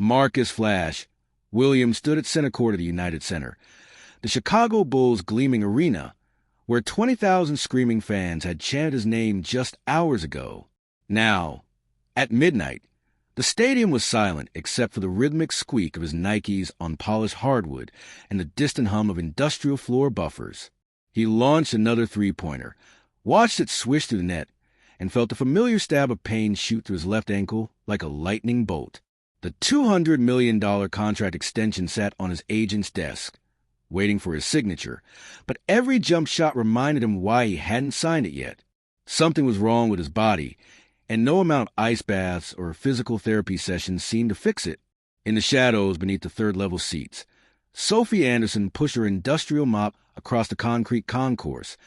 Marcus Flash Williams stood at center court of the United Center, the Chicago Bulls' gleaming arena, where 20,000 screaming fans had chanted his name just hours ago. Now, at midnight, the stadium was silent except for the rhythmic squeak of his Nikes on polished hardwood and the distant hum of industrial floor buffers. He launched another three-pointer, watched it swish through the net, and felt the familiar stab of pain shoot through his left ankle like a lightning bolt. The $200 million contract extension sat on his agent's desk, waiting for his signature, but every jump shot reminded him why he hadn't signed it yet. Something was wrong with his body, and no amount of ice baths or physical therapy sessions seemed to fix it. In the shadows beneath the third-level seats, Sophie Anderson pushed her industrial mop across the concrete concourse,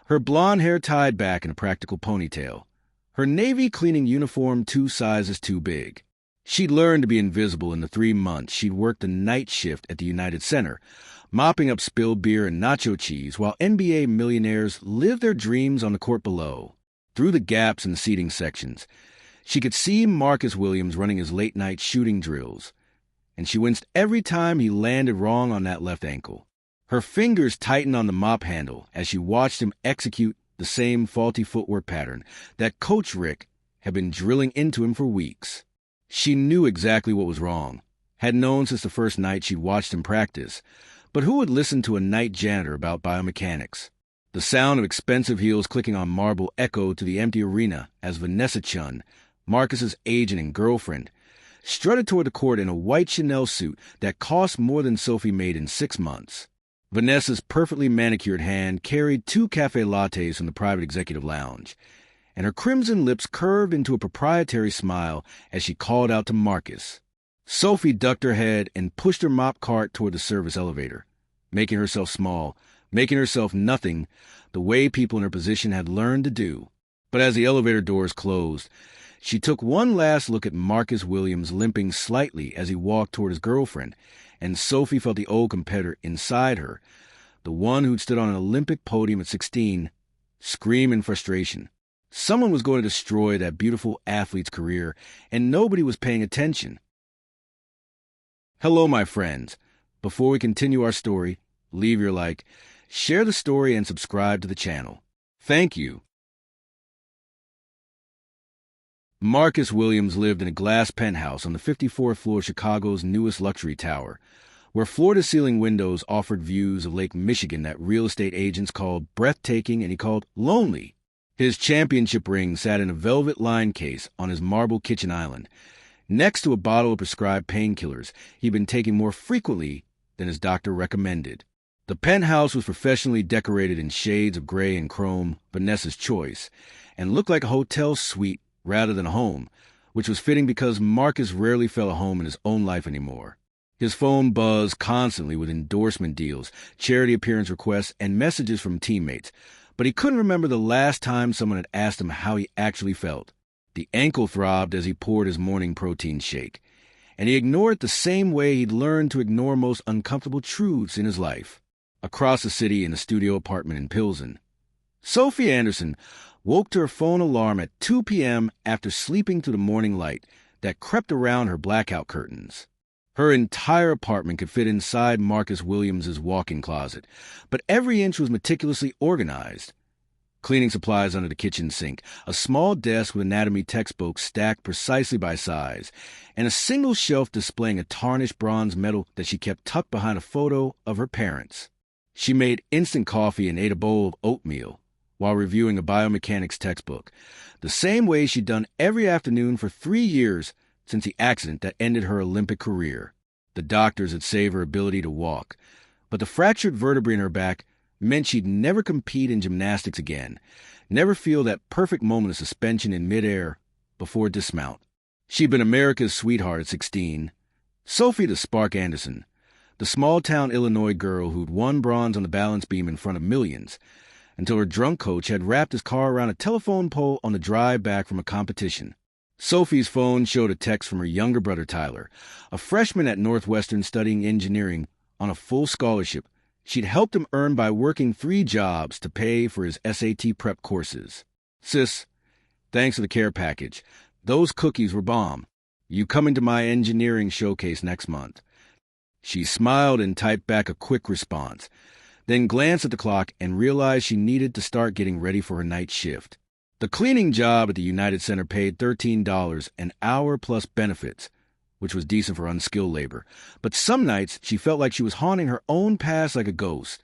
her blonde hair tied back in a practical ponytail, her navy cleaning uniform 2 sizes too big. She'd learned to be invisible in the 3 months she'd worked the night shift at the United Center, mopping up spilled beer and nacho cheese while NBA millionaires lived their dreams on the court below. Through the gaps in the seating sections, she could see Marcus Williams running his late-night shooting drills, and she winced every time he landed wrong on that left ankle. Her fingers tightened on the mop handle as she watched him execute the same faulty footwork pattern that Coach Rick had been drilling into him for weeks. She knew exactly what was wrong, had known since the first night she'd watched him practice, but who would listen to a night janitor about biomechanics? The sound of expensive heels clicking on marble echoed to the empty arena as Vanessa Chun, Marcus's agent and girlfriend, strutted toward the court in a white Chanel suit that cost more than Sophie made in 6 months. Vanessa's perfectly manicured hand carried 2 cafe lattes from the private executive lounge, and her crimson lips curved into a proprietary smile as she called out to Marcus. Sophie ducked her head and pushed her mop cart toward the service elevator, making herself small, making herself nothing, the way people in her position had learned to do. But as the elevator doors closed, she took one last look at Marcus Williams limping slightly as he walked toward his girlfriend, and Sophie felt the old competitor inside her, the one who'd stood on an Olympic podium at 16, scream in frustration. Someone was going to destroy that beautiful athlete's career, and nobody was paying attention. Hello, my friends. Before we continue our story, leave your like, share the story, and subscribe to the channel. Thank you. Marcus Williams lived in a glass penthouse on the 54th floor of Chicago's newest luxury tower, where floor-to-ceiling windows offered views of Lake Michigan that real estate agents called breathtaking and he called lonely. His championship ring sat in a velvet-lined case on his marble kitchen island, next to a bottle of prescribed painkillers he'd been taking more frequently than his doctor recommended. The penthouse was professionally decorated in shades of gray and chrome, Vanessa's choice, and looked like a hotel suite rather than a home, which was fitting because Marcus rarely felt at home in his own life anymore. His phone buzzed constantly with endorsement deals, charity appearance requests, and messages from teammates, but he couldn't remember the last time someone had asked him how he actually felt. The ankle throbbed as he poured his morning protein shake, and he ignored it the same way he'd learned to ignore most uncomfortable truths in his life. Across the city in a studio apartment in Pilsen, Sophie Anderson woke to her phone alarm at 2 p.m. after sleeping through the morning light that crept around her blackout curtains. Her entire apartment could fit inside Marcus Williams's walk-in closet, but every inch was meticulously organized. Cleaning supplies under the kitchen sink, a small desk with anatomy textbooks stacked precisely by size, and a single shelf displaying a tarnished bronze medal that she kept tucked behind a photo of her parents. She made instant coffee and ate a bowl of oatmeal while reviewing a biomechanics textbook, the same way she'd done every afternoon for 3 years since the accident that ended her Olympic career. The doctors had saved her ability to walk, but the fractured vertebrae in her back meant she'd never compete in gymnastics again, never feel that perfect moment of suspension in midair before dismount. She'd been America's sweetheart at 16, Sophie the Spark Anderson, the small-town Illinois girl who'd won bronze on the balance beam in front of millions, until her drunk coach had wrapped his car around a telephone pole on the drive back from a competition. Sophie's phone showed a text from her younger brother Tyler, a freshman at Northwestern studying engineering on a full scholarship she'd helped him earn by working 3 jobs to pay for his SAT prep courses. Sis, thanks for the care package. Those cookies were bomb. You come into my engineering showcase next month." She smiled and typed back a quick response, then glanced at the clock and realized she needed to start getting ready for her night shift. The cleaning job at the United Center paid $13 an hour plus benefits, which was decent for unskilled labor. But some nights she felt like she was haunting her own past like a ghost,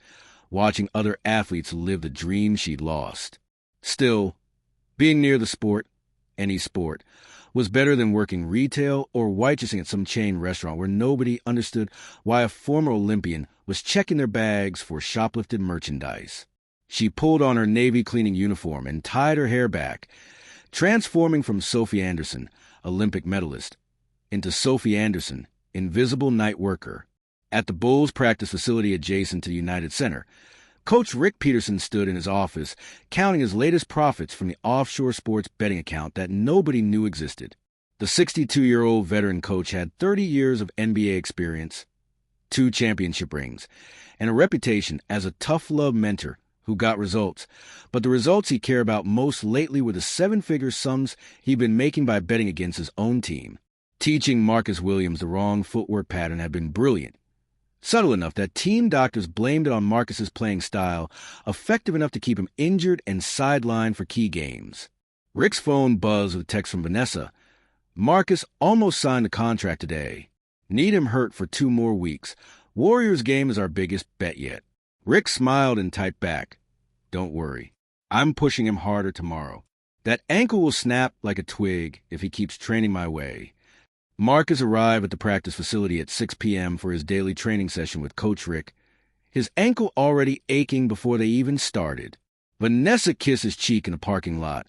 watching other athletes live the dream she'd lost. Still, being near the sport, any sport, was better than working retail or waitressing at some chain restaurant where nobody understood why a former Olympian was checking their bags for shoplifted merchandise. She pulled on her Navy cleaning uniform and tied her hair back, transforming from Sophie Anderson, Olympic medalist, into Sophie Anderson, invisible night worker. At the Bulls practice facility adjacent to the United Center, Coach Rick Peterson stood in his office, counting his latest profits from the offshore sports betting account that nobody knew existed. The 62-year-old veteran coach had 30 years of NBA experience, 2 championship rings, and a reputation as a tough-love mentor who got results. But the results he cared about most lately were the 7-figure sums he'd been making by betting against his own team. Teaching Marcus Williams the wrong footwork pattern had been brilliant. Subtle enough that team doctors blamed it on Marcus's playing style, effective enough to keep him injured and sidelined for key games. Rick's phone buzzed with a text from Vanessa. "Marcus almost signed a contract today. Need him hurt for 2 more weeks. Warriors game is our biggest bet yet." Rick smiled and typed back, "Don't worry. I'm pushing him harder tomorrow. That ankle will snap like a twig if he keeps training my way." Marcus arrived at the practice facility at 6 p.m. for his daily training session with Coach Rick, his ankle already aching before they even started. Vanessa kissed his cheek in the parking lot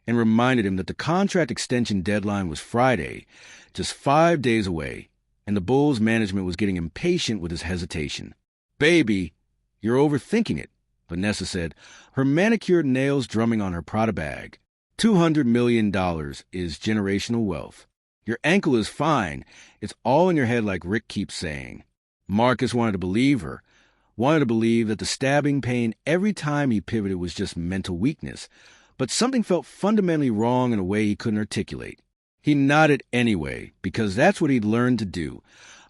and reminded him that the contract extension deadline was Friday, just 5 days away, and the Bulls' management was getting impatient with his hesitation. "Baby, you're overthinking it," Vanessa said, her manicured nails drumming on her Prada bag. $200 million is generational wealth. Your ankle is fine. It's all in your head like Rick keeps saying. Marcus wanted to believe her, wanted to believe that the stabbing pain every time he pivoted was just mental weakness, but something felt fundamentally wrong in a way he couldn't articulate. He nodded anyway, because that's what he'd learned to do,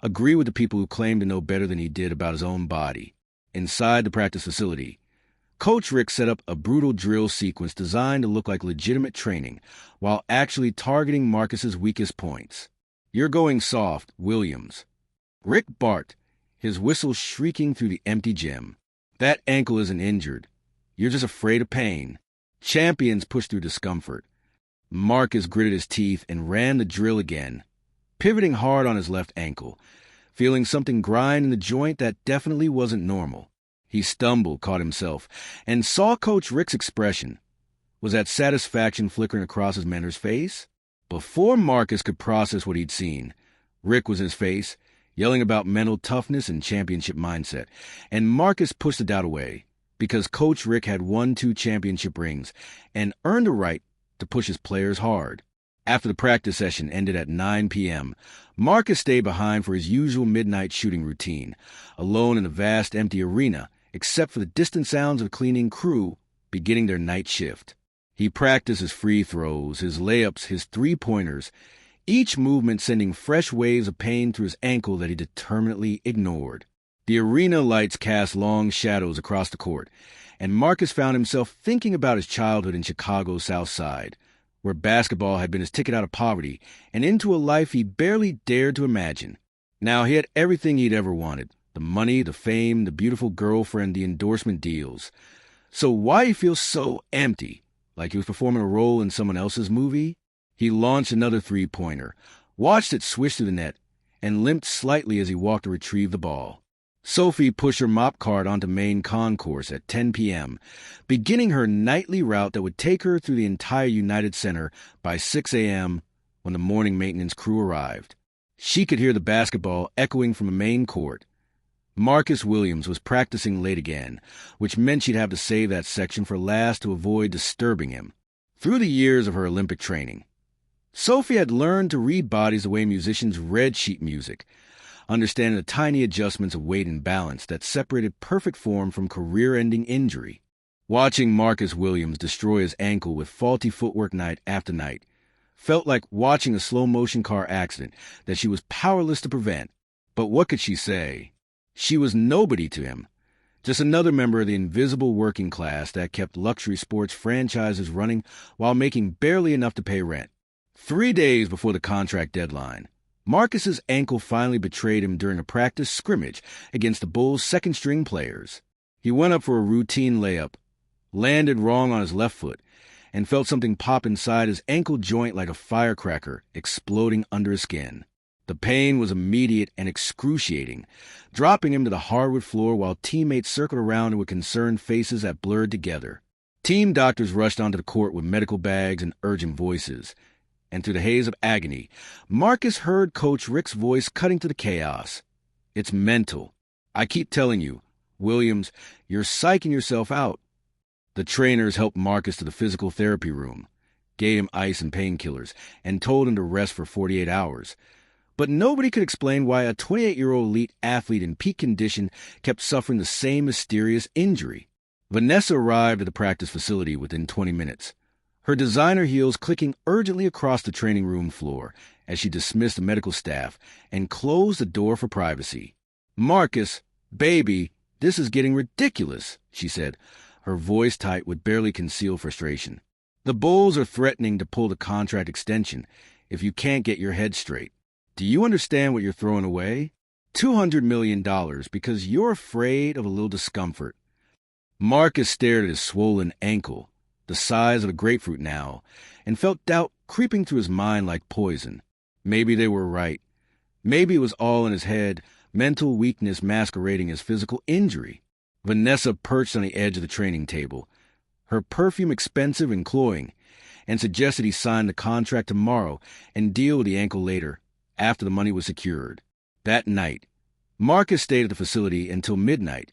agree with the people who claimed to know better than he did about his own body. Inside the practice facility, Coach Rick set up a brutal drill sequence designed to look like legitimate training, while actually targeting Marcus's weakest points. "You're going soft, Williams." Rick barked, his whistle shrieking through the empty gym. "That ankle isn't injured. You're just afraid of pain." Champions push through discomfort. Marcus gritted his teeth and ran the drill again, pivoting hard on his left ankle, feeling something grind in the joint that definitely wasn't normal. He stumbled, caught himself, and saw Coach Rick's expression. Was that satisfaction flickering across his mentor's face? Before Marcus could process what he'd seen, Rick was in his face, yelling about mental toughness and championship mindset, and Marcus pushed the doubt away, because Coach Rick had won 2 championship rings and earned the right to push his players hard. After the practice session ended at 9 p.m., Marcus stayed behind for his usual midnight shooting routine, alone in the vast empty arena, except for the distant sounds of the cleaning crew beginning their night shift. He practiced his free throws, his layups, his three-pointers, each movement sending fresh waves of pain through his ankle that he determinedly ignored. The arena lights cast long shadows across the court, and Marcus found himself thinking about his childhood in Chicago's South Side, where basketball had been his ticket out of poverty and into a life he barely dared to imagine. Now he had everything he'd ever wanted: the money, the fame, the beautiful girlfriend, the endorsement deals. So why he feel so empty, like he was performing a role in someone else's movie? He launched another three-pointer, watched it swish through the net, and limped slightly as he walked to retrieve the ball. Sophie pushed her mop cart onto main concourse at 10 p.m., beginning her nightly route that would take her through the entire United Center by 6 a.m. when the morning maintenance crew arrived. She could hear the basketball echoing from the main court. Marcus Williams was practicing late again, which meant she'd have to save that section for last to avoid disturbing him. Through the years of her Olympic training, Sophie had learned to read bodies the way musicians read sheet music, understanding the tiny adjustments of weight and balance that separated perfect form from career-ending injury. Watching Marcus Williams destroy his ankle with faulty footwork night after night felt like watching a slow-motion car accident that she was powerless to prevent. But what could she say? She was nobody to him, just another member of the invisible working class that kept luxury sports franchises running while making barely enough to pay rent. 3 days before the contract deadline, Marcus's ankle finally betrayed him during a practice scrimmage against the Bulls' second-string players. He went up for a routine layup, landed wrong on his left foot, and felt something pop inside his ankle joint like a firecracker exploding under his skin. The pain was immediate and excruciating, dropping him to the hardwood floor while teammates circled around him with concerned faces that blurred together. Team doctors rushed onto the court with medical bags and urgent voices. And through the haze of agony, Marcus heard Coach Rick's voice cutting to the chaos. "It's mental. I keep telling you, Williams, you're psyching yourself out." The trainers helped Marcus to the physical therapy room, gave him ice and painkillers, and told him to rest for 48 hours. But nobody could explain why a 28-year-old elite athlete in peak condition kept suffering the same mysterious injury. Vanessa arrived at the practice facility within 20 minutes, her designer heels clicking urgently across the training room floor as she dismissed the medical staff and closed the door for privacy. "Marcus, baby, this is getting ridiculous," she said, her voice tight with barely concealed frustration. "The Bulls are threatening to pull the contract extension if you can't get your head straight. Do you understand what you're throwing away? $200 million because you're afraid of a little discomfort." Marcus stared at his swollen ankle, the size of a grapefruit now, and felt doubt creeping through his mind like poison. Maybe they were right. Maybe it was all in his head, mental weakness masquerading as physical injury. Vanessa perched on the edge of the training table, her perfume expensive and cloying, and suggested he sign the contract tomorrow and deal with the ankle later, after the money was secured. That night, Marcus stayed at the facility until midnight,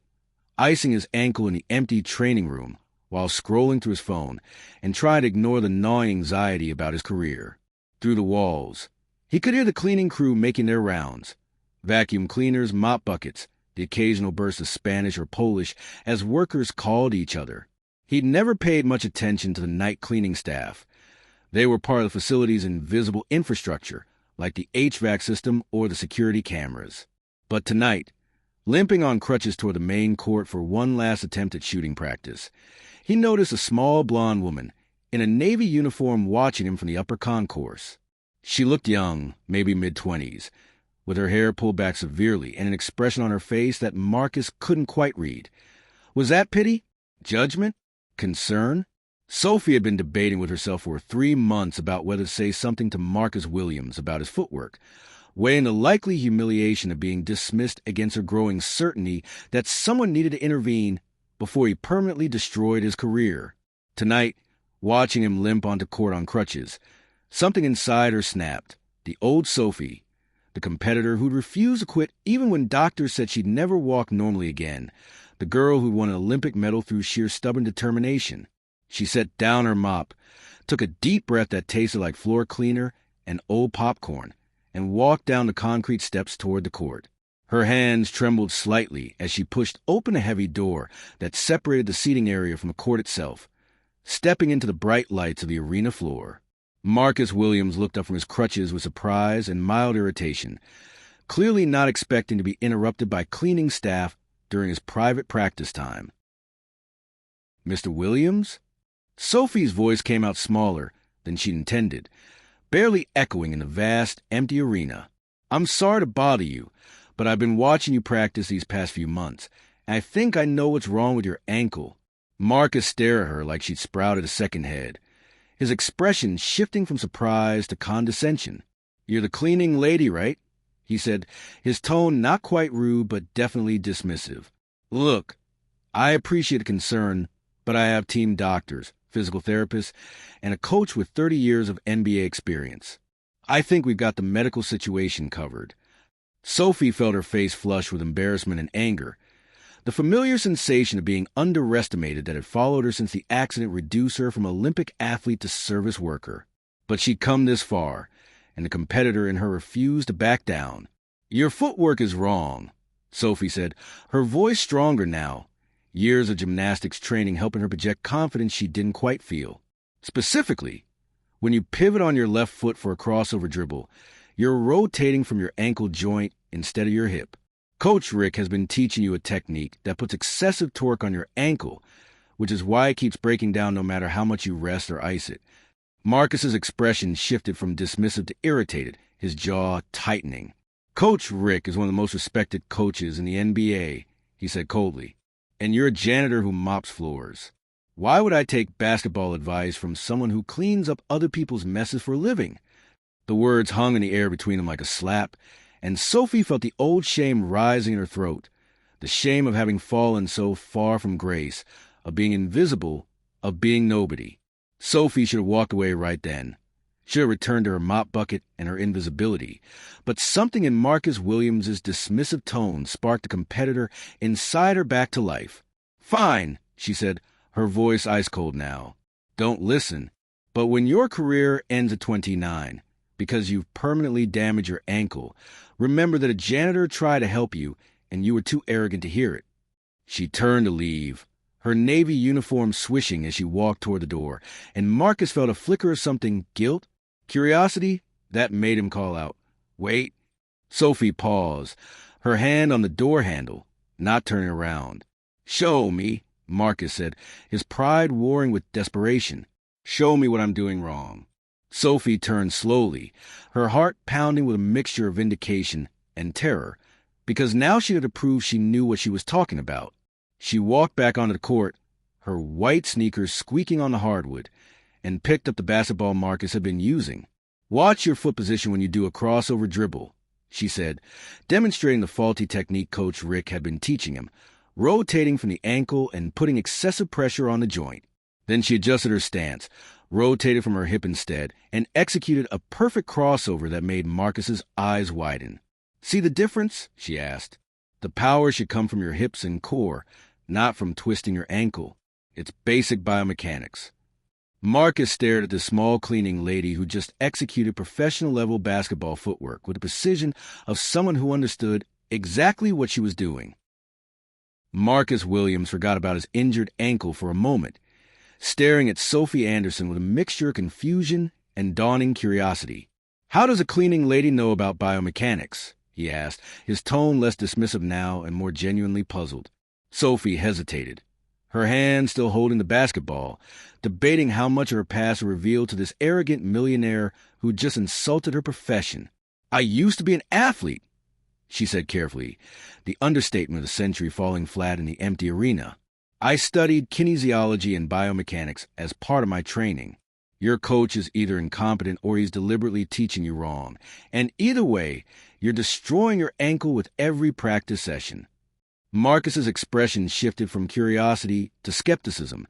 icing his ankle in the empty training room while scrolling through his phone and trying to ignore the gnawing anxiety about his career. Through the walls, he could hear the cleaning crew making their rounds. Vacuum cleaners, mop buckets, the occasional burst of Spanish or Polish as workers called each other. He'd never paid much attention to the night cleaning staff. They were part of the facility's invisible infrastructure, like the HVAC system or the security cameras. But tonight, limping on crutches toward the main court for one last attempt at shooting practice, he noticed a small blonde woman in a Navy uniform watching him from the upper concourse. She looked young, maybe mid-20s, with her hair pulled back severely and an expression on her face that Marcus couldn't quite read. Was that pity? Judgment? Concern? Sophie had been debating with herself for 3 months about whether to say something to Marcus Williams about his footwork, weighing the likely humiliation of being dismissed against her growing certainty that someone needed to intervene before he permanently destroyed his career. Tonight, watching him limp onto court on crutches, something inside her snapped. The old Sophie, the competitor who'd refused to quit even when doctors said she'd never walk normally again, the girl who'd won an Olympic medal through sheer stubborn determination. She set down her mop, took a deep breath that tasted like floor cleaner and old popcorn, and walked down the concrete steps toward the court. Her hands trembled slightly as she pushed open a heavy door that separated the seating area from the court itself, stepping into the bright lights of the arena floor. Marcus Williams looked up from his crutches with surprise and mild irritation, clearly not expecting to be interrupted by cleaning staff during his private practice time. "Mr. Williams?" Sophie's voice came out smaller than she'd intended, barely echoing in the vast, empty arena. "I'm sorry to bother you, but I've been watching you practice these past few months, and I think I know what's wrong with your ankle." Marcus stared at her like she'd sprouted a second head, his expression shifting from surprise to condescension. "You're the cleaning lady, right?" he said, his tone not quite rude but definitely dismissive. "Look, I appreciate the concern, but I have team doctors, physical therapists, and a coach with 30 years of NBA experience. I think we've got the medical situation covered." Sophie felt her face flush with embarrassment and anger. The familiar sensation of being underestimated that had followed her since the accident reduced her from Olympic athlete to service worker. But she'd come this far, and the competitor in her refused to back down. "Your footwork is wrong," Sophie said, her voice stronger now, years of gymnastics training helping her project confidence she didn't quite feel. "Specifically, When you pivot on your left foot for a crossover dribble, you're rotating from your ankle joint instead of your hip. Coach Rick has been teaching you a technique that puts excessive torque on your ankle, which is why it keeps breaking down no matter how much you rest or ice it. Marcus's expression shifted from dismissive to irritated, his jaw tightening. Coach Rick is one of the most respected coaches in the NBA, he said coldly, and you're a janitor who mops floors. Why would I take basketball advice from someone who cleans up other people's messes for a living? The words hung in the air between them like a slap, and Sophie felt the old shame rising in her throat, the shame of having fallen so far from grace, of being invisible, of being nobody. Sophie should have walked away right then, should have returned to her mop bucket and her invisibility. But something in Marcus Williams' dismissive tone sparked a competitor inside her back to life. "Fine," she said, her voice ice-cold now. "Don't listen. But when your career ends at 29, because you've permanently damaged your ankle, remember that a janitor tried to help you, and you were too arrogant to hear it." She turned to leave, her navy uniform swishing as she walked toward the door, and Marcus felt a flicker of something, guilt, curiosity, that made him call out, "Wait." Sophie paused, her hand on the door handle, not turning around. "Show me," Marcus said, his pride warring with desperation. "Show me what I'm doing wrong." Sophie turned slowly, her heart pounding with a mixture of vindication and terror, because now she had to prove she knew what she was talking about. She walked back onto the court, her white sneakers squeaking on the hardwood, and picked up the basketball Marcus had been using. "Watch your foot position when you do a crossover dribble," she said, demonstrating the faulty technique Coach Rick had been teaching him, rotating from the ankle and putting excessive pressure on the joint. Then she adjusted her stance, rotated from her hip instead, and executed a perfect crossover that made Marcus's eyes widen. "See the difference?" she asked. "The power should come from your hips and core, not from twisting your ankle. It's basic biomechanics." Marcus stared at the small cleaning lady who just executed professional-level basketball footwork with the precision of someone who understood exactly what she was doing. Marcus Williams forgot about his injured ankle for a moment, staring at Sophie Anderson with a mixture of confusion and dawning curiosity. "How does a cleaning lady know about biomechanics?" he asked, his tone less dismissive now and more genuinely puzzled. Sophie hesitated, her hand still holding the basketball, debating how much of her past would reveal to this arrogant millionaire who just insulted her profession. "I used to be an athlete," she said carefully, the understatement of the century falling flat in the empty arena. "I studied kinesiology and biomechanics as part of my training. Your coach is either incompetent or he's deliberately teaching you wrong. And either way, you're destroying your ankle with every practice session." Marcus's expression shifted from curiosity to skepticism.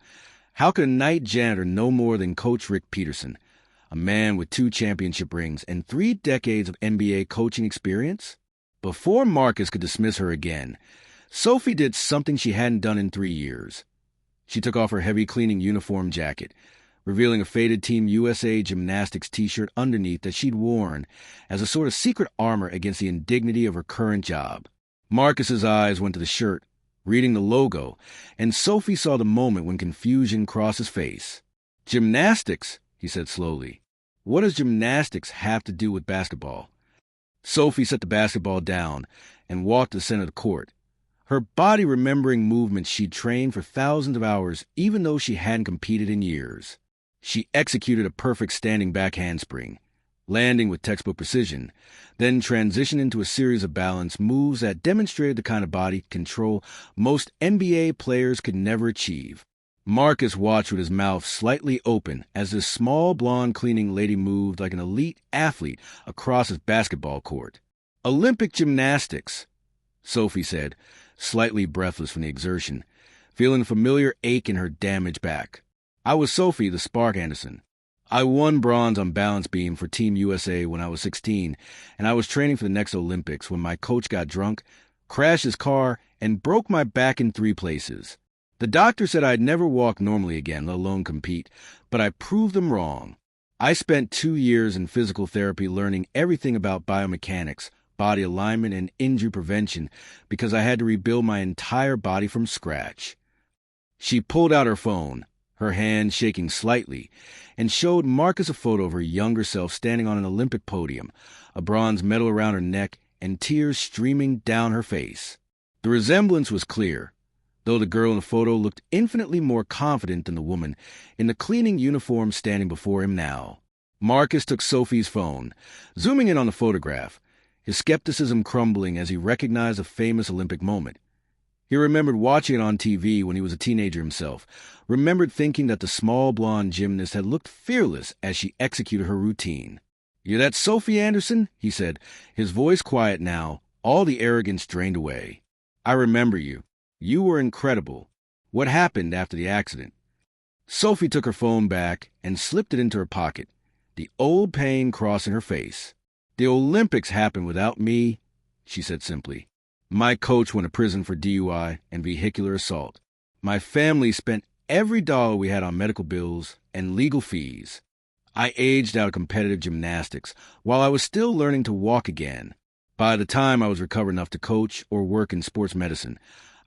How could a night janitor know more than Coach Rick Peterson, a man with 2 championship rings and 3 decades of NBA coaching experience? Before Marcus could dismiss her again, Sophie did something she hadn't done in 3 years. She took off her heavy cleaning uniform jacket, revealing a faded Team USA gymnastics t-shirt underneath that she'd worn as a sort of secret armor against the indignity of her current job. Marcus's eyes went to the shirt, reading the logo, and Sophie saw the moment when confusion crossed his face. "Gymnastics," he said slowly. "What does gymnastics have to do with basketball?" Sophie set the basketball down and walked to the center of the court, her body remembering movements she'd trained for thousands of hours even though she hadn't competed in years. She executed a perfect standing back handspring, landing with textbook precision, then transitioned into a series of balance moves that demonstrated the kind of body control most NBA players could never achieve. Marcus watched with his mouth slightly open as this small blonde cleaning lady moved like an elite athlete across his basketball court. "Olympic gymnastics," Sophie said, slightly breathless from the exertion, feeling a familiar ache in her damaged back. "I was Sophie the Spark Anderson. I won bronze on balance beam for Team USA when I was 16, and I was training for the next Olympics when my coach got drunk, crashed his car, and broke my back in 3 places. The doctor said I'd never walk normally again, let alone compete, but I proved them wrong. I spent 2 years in physical therapy learning everything about biomechanics, body alignment, and injury prevention because I had to rebuild my entire body from scratch." She pulled out her phone, her hand shaking slightly, and showed Marcus a photo of her younger self standing on an Olympic podium, a bronze medal around her neck and tears streaming down her face. The resemblance was clear, though the girl in the photo looked infinitely more confident than the woman in the cleaning uniform standing before him now. Marcus took Sophie's phone, zooming in on the photograph, his skepticism crumbling as he recognized a famous Olympic moment. He remembered watching it on TV when he was a teenager himself, remembered thinking that the small blonde gymnast had looked fearless as she executed her routine. "You that Sophie Anderson?" he said, his voice quiet now, all the arrogance drained away. "I remember you. You were incredible. What happened after the accident?" Sophie took her phone back and slipped it into her pocket, the old pain crossing her face. "The Olympics happened without me," she said simply. "My coach went to prison for DUI and vehicular assault. My family spent every dollar we had on medical bills and legal fees. I aged out of competitive gymnastics while I was still learning to walk again. By the time I was recovered enough to coach or work in sports medicine,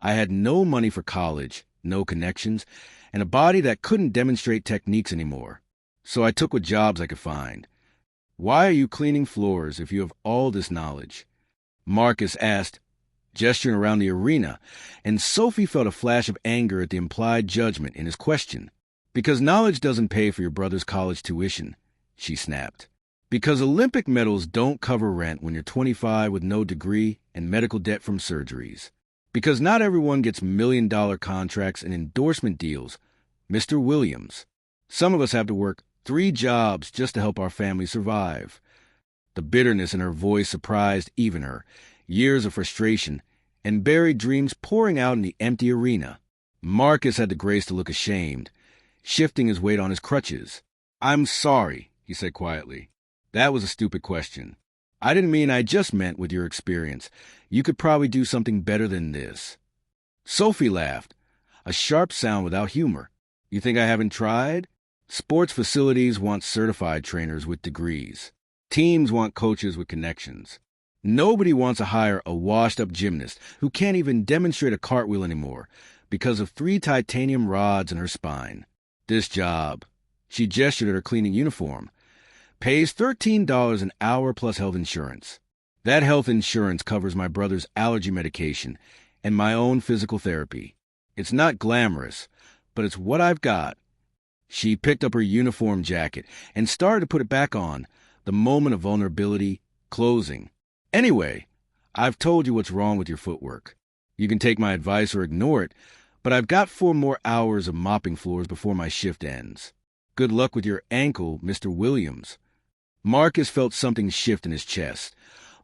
I had no money for college, no connections, and a body that couldn't demonstrate techniques anymore. So I took what jobs I could find. Why are you cleaning floors if you have all this knowledge?" Marcus asked, gesturing around the arena, and Sophie felt a flash of anger at the implied judgment in his question. "Because knowledge doesn't pay for your brother's college tuition," she snapped. "Because Olympic medals don't cover rent when you're 25 with no degree and medical debt from surgeries. Because not everyone gets million-dollar contracts and endorsement deals, Mr. Williams. Some of us have to work 3 jobs just to help our family survive." The bitterness in her voice surprised even her, years of frustration and buried dreams pouring out in the empty arena. Marcus had the grace to look ashamed, shifting his weight on his crutches. "I'm sorry," he said quietly. "That was a stupid question. I didn't mean I just meant with your experience. You could probably do something better than this." Sophie laughed, a sharp sound without humor. "You think I haven't tried? Sports facilities want certified trainers with degrees. Teams want coaches with connections. Nobody wants to hire a washed-up gymnast who can't even demonstrate a cartwheel anymore because of 3 titanium rods in her spine. This job," she gestured at her cleaning uniform, "pays $13 an hour plus health insurance. That health insurance covers my brother's allergy medication and my own physical therapy. It's not glamorous, but it's what I've got." She picked up her uniform jacket and started to put it back on, the moment of vulnerability closing. "Anyway, I've told you what's wrong with your footwork. You can take my advice or ignore it, but I've got 4 more hours of mopping floors before my shift ends. Good luck with your ankle, Mr. Williams." Marcus felt something shift in his chest,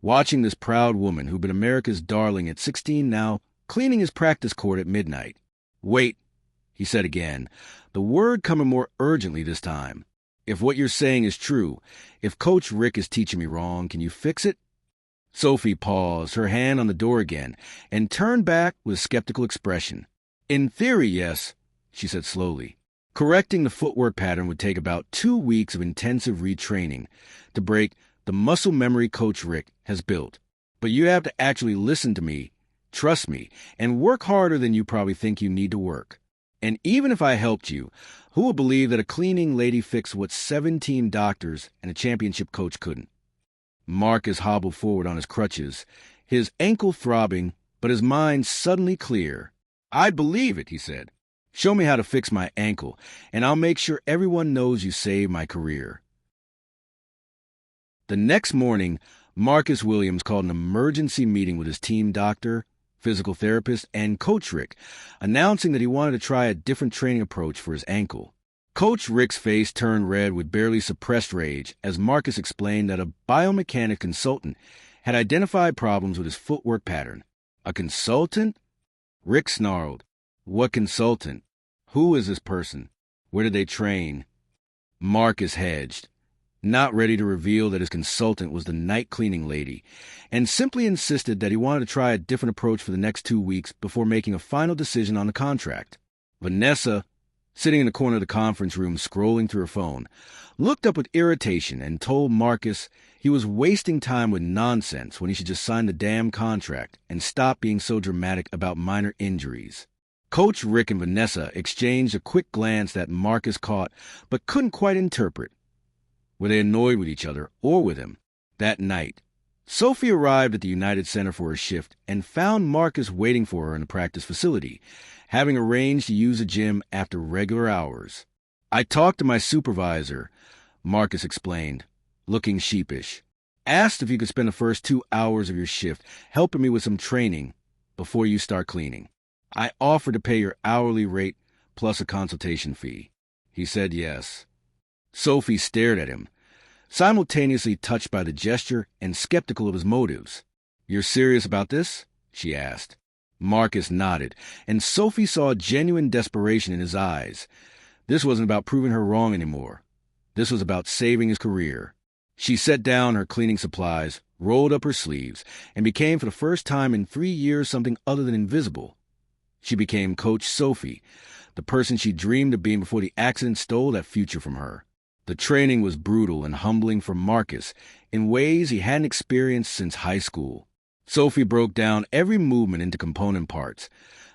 watching this proud woman who'd been America's darling at 16 now, cleaning his practice court at midnight. "Wait," he said again, the word coming more urgently this time. "If what you're saying is true, if Coach Rick is teaching me wrong, can you fix it?" Sophie paused, her hand on the door again, and turned back with a skeptical expression. "In theory, yes," she said slowly. "Correcting the footwork pattern would take about 2 weeks of intensive retraining to break the muscle memory Coach Rick has built. But you have to actually listen to me, trust me, and work harder than you probably think you need to work. And even if I helped you, who would believe that a cleaning lady fixed what 17 doctors and a championship coach couldn't?" Marcus hobbled forward on his crutches, his ankle throbbing, but his mind suddenly clear. "I'd believe it," he said. "Show me how to fix my ankle, and I'll make sure everyone knows you saved my career." The next morning, Marcus Williams called an emergency meeting with his team doctor, physical therapist, and Coach Rick, announcing that he wanted to try a different training approach for his ankle. Coach Rick's face turned red with barely suppressed rage as Marcus explained that a biomechanic consultant had identified problems with his footwork pattern. "A consultant?" Rick snarled. "What consultant? Who is this person? Where did they train?" Marcus hedged, not ready to reveal that his consultant was the night cleaning lady, and simply insisted that he wanted to try a different approach for the next 2 weeks before making a final decision on the contract. Vanessa, sitting in the corner of the conference room scrolling through her phone, looked up with irritation and told Marcus he was wasting time with nonsense when he should just sign the damn contract and stop being so dramatic about minor injuries. Coach Rick and Vanessa exchanged a quick glance that Marcus caught but couldn't quite interpret. Were they annoyed with each other or with him? That night, Sophie arrived at the United Center for her shift and found Marcus waiting for her in the practice facility, having arranged to use the gym after regular hours. "I talked to my supervisor," Marcus explained, looking sheepish. "Asked if you could spend the first 2 hours of your shift helping me with some training before you start cleaning. I offered to pay your hourly rate plus a consultation fee." He said yes. Sophie stared at him, simultaneously touched by the gesture and skeptical of his motives. "You're serious about this?" she asked. Marcus nodded, and Sophie saw genuine desperation in his eyes. This wasn't about proving her wrong anymore. This was about saving his career. She set down her cleaning supplies, rolled up her sleeves, and became for the first time in 3 years something other than invisible. She became Coach Sophie, the person she dreamed of being before the accident stole that future from her. The training was brutal and humbling for Marcus in ways he hadn't experienced since high school. Sophie broke down every movement into component parts,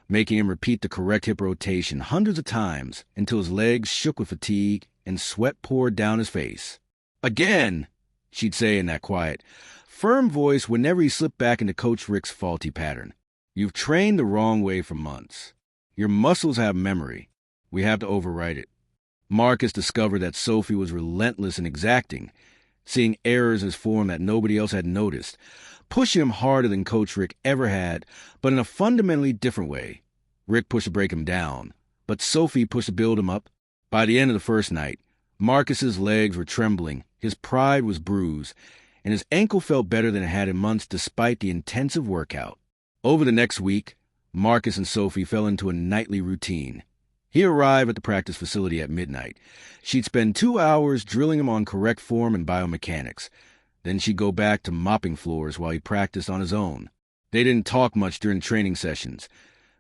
making him repeat the correct hip rotation hundreds of times until his legs shook with fatigue and sweat poured down his face. "Again," she'd say in that quiet, firm voice whenever he slipped back into Coach Rick's faulty pattern. "You've trained the wrong way for months. Your muscles have memory. We have to overwrite it." Marcus discovered that Sophie was relentless and exacting, seeing errors as form that nobody else had noticed, pushing him harder than Coach Rick ever had, but in a fundamentally different way. Rick pushed to break him down, but Sophie pushed to build him up. By the end of the first night, Marcus's legs were trembling, his pride was bruised, and his ankle felt better than it had in months despite the intensive workout. Over the next week, Marcus and Sophie fell into a nightly routine. He'd arrive at the practice facility at midnight. She'd spend 2 hours drilling him on correct form and biomechanics. Then she'd go back to mopping floors while he practiced on his own. They didn't talk much during training sessions.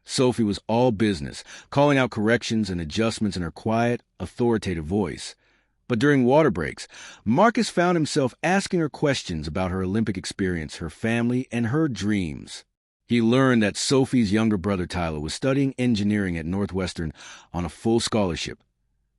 Sophie was all business, calling out corrections and adjustments in her quiet, authoritative voice. But during water breaks, Marcus found himself asking her questions about her Olympic experience, her family, and her dreams. He learned that Sophie's younger brother Tyler was studying engineering at Northwestern on a full scholarship,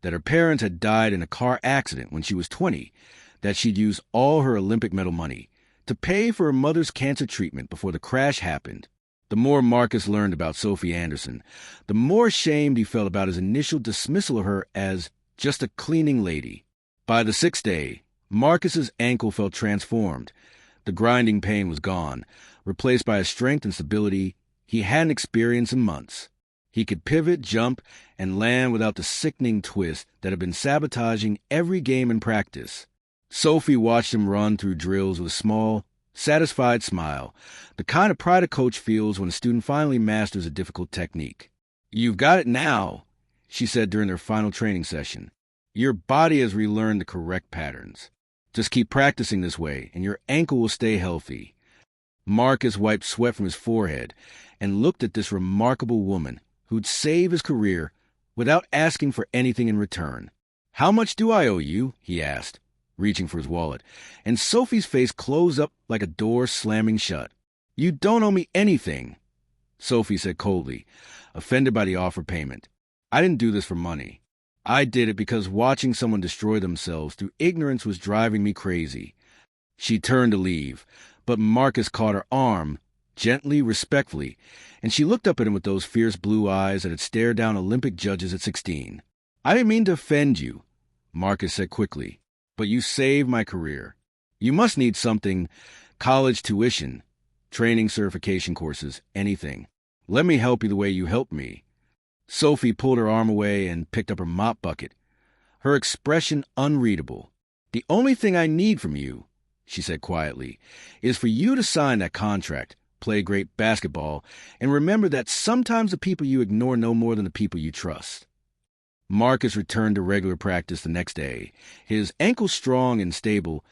that her parents had died in a car accident when she was 20, that she'd used all her Olympic medal money to pay for her mother's cancer treatment before the crash happened. The more Marcus learned about Sophie Anderson, the more ashamed he felt about his initial dismissal of her as just a cleaning lady. By the 6th day, Marcus's ankle felt transformed. The grinding pain was gone, replaced by a strength and stability he hadn't experienced in months. He could pivot, jump, and land without the sickening twist that had been sabotaging every game in practice. Sophie watched him run through drills with a small, satisfied smile, the kind of pride a coach feels when a student finally masters a difficult technique. "You've got it now," she said during their final training session. "Your body has relearned the correct patterns. Just keep practicing this way, and your ankle will stay healthy." Marcus wiped sweat from his forehead and looked at this remarkable woman who'd save his career without asking for anything in return. "How much do I owe you?" he asked, reaching for his wallet, and Sophie's face closed up like a door slamming shut. "You don't owe me anything," Sophie said coldly, offended by the offered payment. "I didn't do this for money. I did it because watching someone destroy themselves through ignorance was driving me crazy." She turned to leave, but Marcus caught her arm, gently, respectfully, and she looked up at him with those fierce blue eyes that had stared down Olympic judges at 16. "I didn't mean to offend you," Marcus said quickly, "but you saved my career. You must need something, college tuition, training certification courses, anything. Let me help you the way you helped me." Sophie pulled her arm away and picked up her mop bucket, her expression unreadable. "The only thing I need from you," she said quietly, "is for you to sign that contract, play great basketball, and remember that sometimes the people you ignore know more than the people you trust." Marcus returned to regular practice the next day, his ankle strong and stable,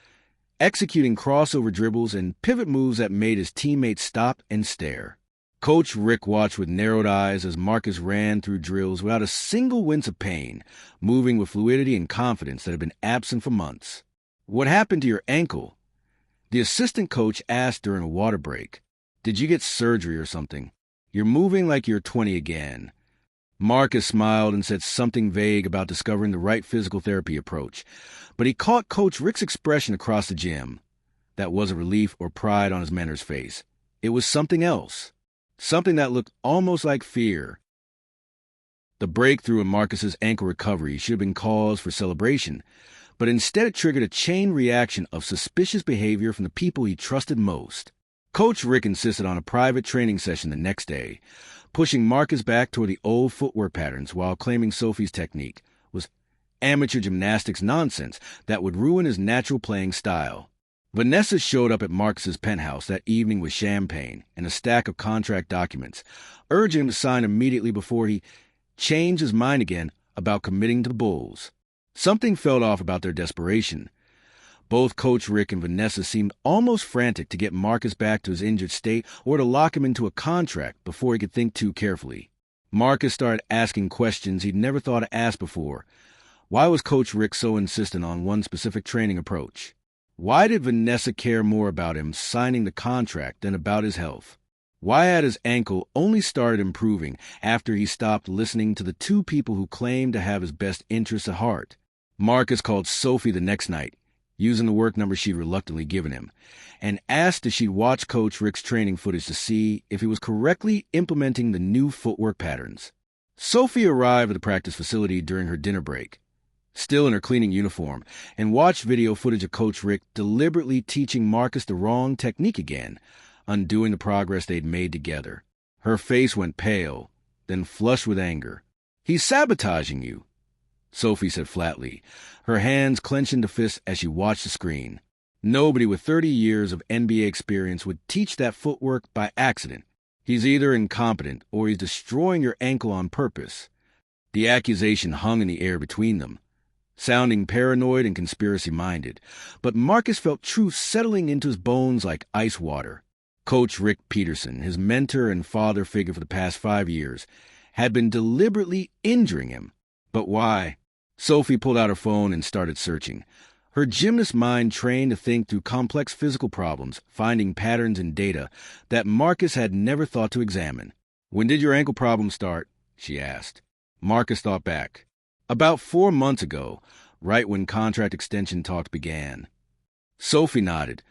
executing crossover dribbles and pivot moves that made his teammates stop and stare. Coach Rick watched with narrowed eyes as Marcus ran through drills without a single wince of pain, moving with fluidity and confidence that had been absent for months. "What happened to your ankle?" the assistant coach asked during a water break. "Did you get surgery or something? You're moving like you're 20 again." Marcus smiled and said something vague about discovering the right physical therapy approach, but he caught Coach Rick's expression across the gym. That wasn't relief or pride on his mentor's face. It was something else, something that looked almost like fear. The breakthrough in Marcus's ankle recovery should have been cause for celebration, but instead it triggered a chain reaction of suspicious behavior from the people he trusted most. Coach Rick insisted on a private training session the next day, pushing Marcus back toward the old footwork patterns while claiming Sophie's technique was amateur gymnastics nonsense that would ruin his natural playing style. Vanessa showed up at Marcus's penthouse that evening with champagne and a stack of contract documents, urging him to sign immediately before he changed his mind again about committing to the Bulls. Something felt off about their desperation. Both Coach Rick and Vanessa seemed almost frantic to get Marcus back to his injured state or to lock him into a contract before he could think too carefully. Marcus started asking questions he'd never thought to ask before. Why was Coach Rick so insistent on one specific training approach? Why did Vanessa care more about him signing the contract than about his health? Why had his ankle only started improving after he stopped listening to the two people who claimed to have his best interests at heart? Marcus called Sophie the next night, using the work number she'd reluctantly given him, and asked if she'd watch Coach Rick's training footage to see if he was correctly implementing the new footwork patterns. Sophie arrived at the practice facility during her dinner break, still in her cleaning uniform, and watched video footage of Coach Rick deliberately teaching Marcus the wrong technique again, undoing the progress they'd made together. Her face went pale, then flushed with anger. "He's sabotaging you," Sophie said flatly, her hands clenched into fists as she watched the screen. Nobody with 30 years of NBA experience would teach that footwork by accident. He's either incompetent or he's destroying your ankle on purpose. The accusation hung in the air between them, sounding paranoid and conspiracy-minded, but Marcus felt truth settling into his bones like ice water. Coach Rick Peterson, his mentor and father figure for the past 5 years, had been deliberately injuring him. But why? Sophie pulled out her phone and started searching, her gymnast mind trained to think through complex physical problems, finding patterns in data that Marcus had never thought to examine. "When did your ankle problem start?" she asked. Marcus thought back. "About 4 months ago, right when contract extension talks began." Sophie nodded,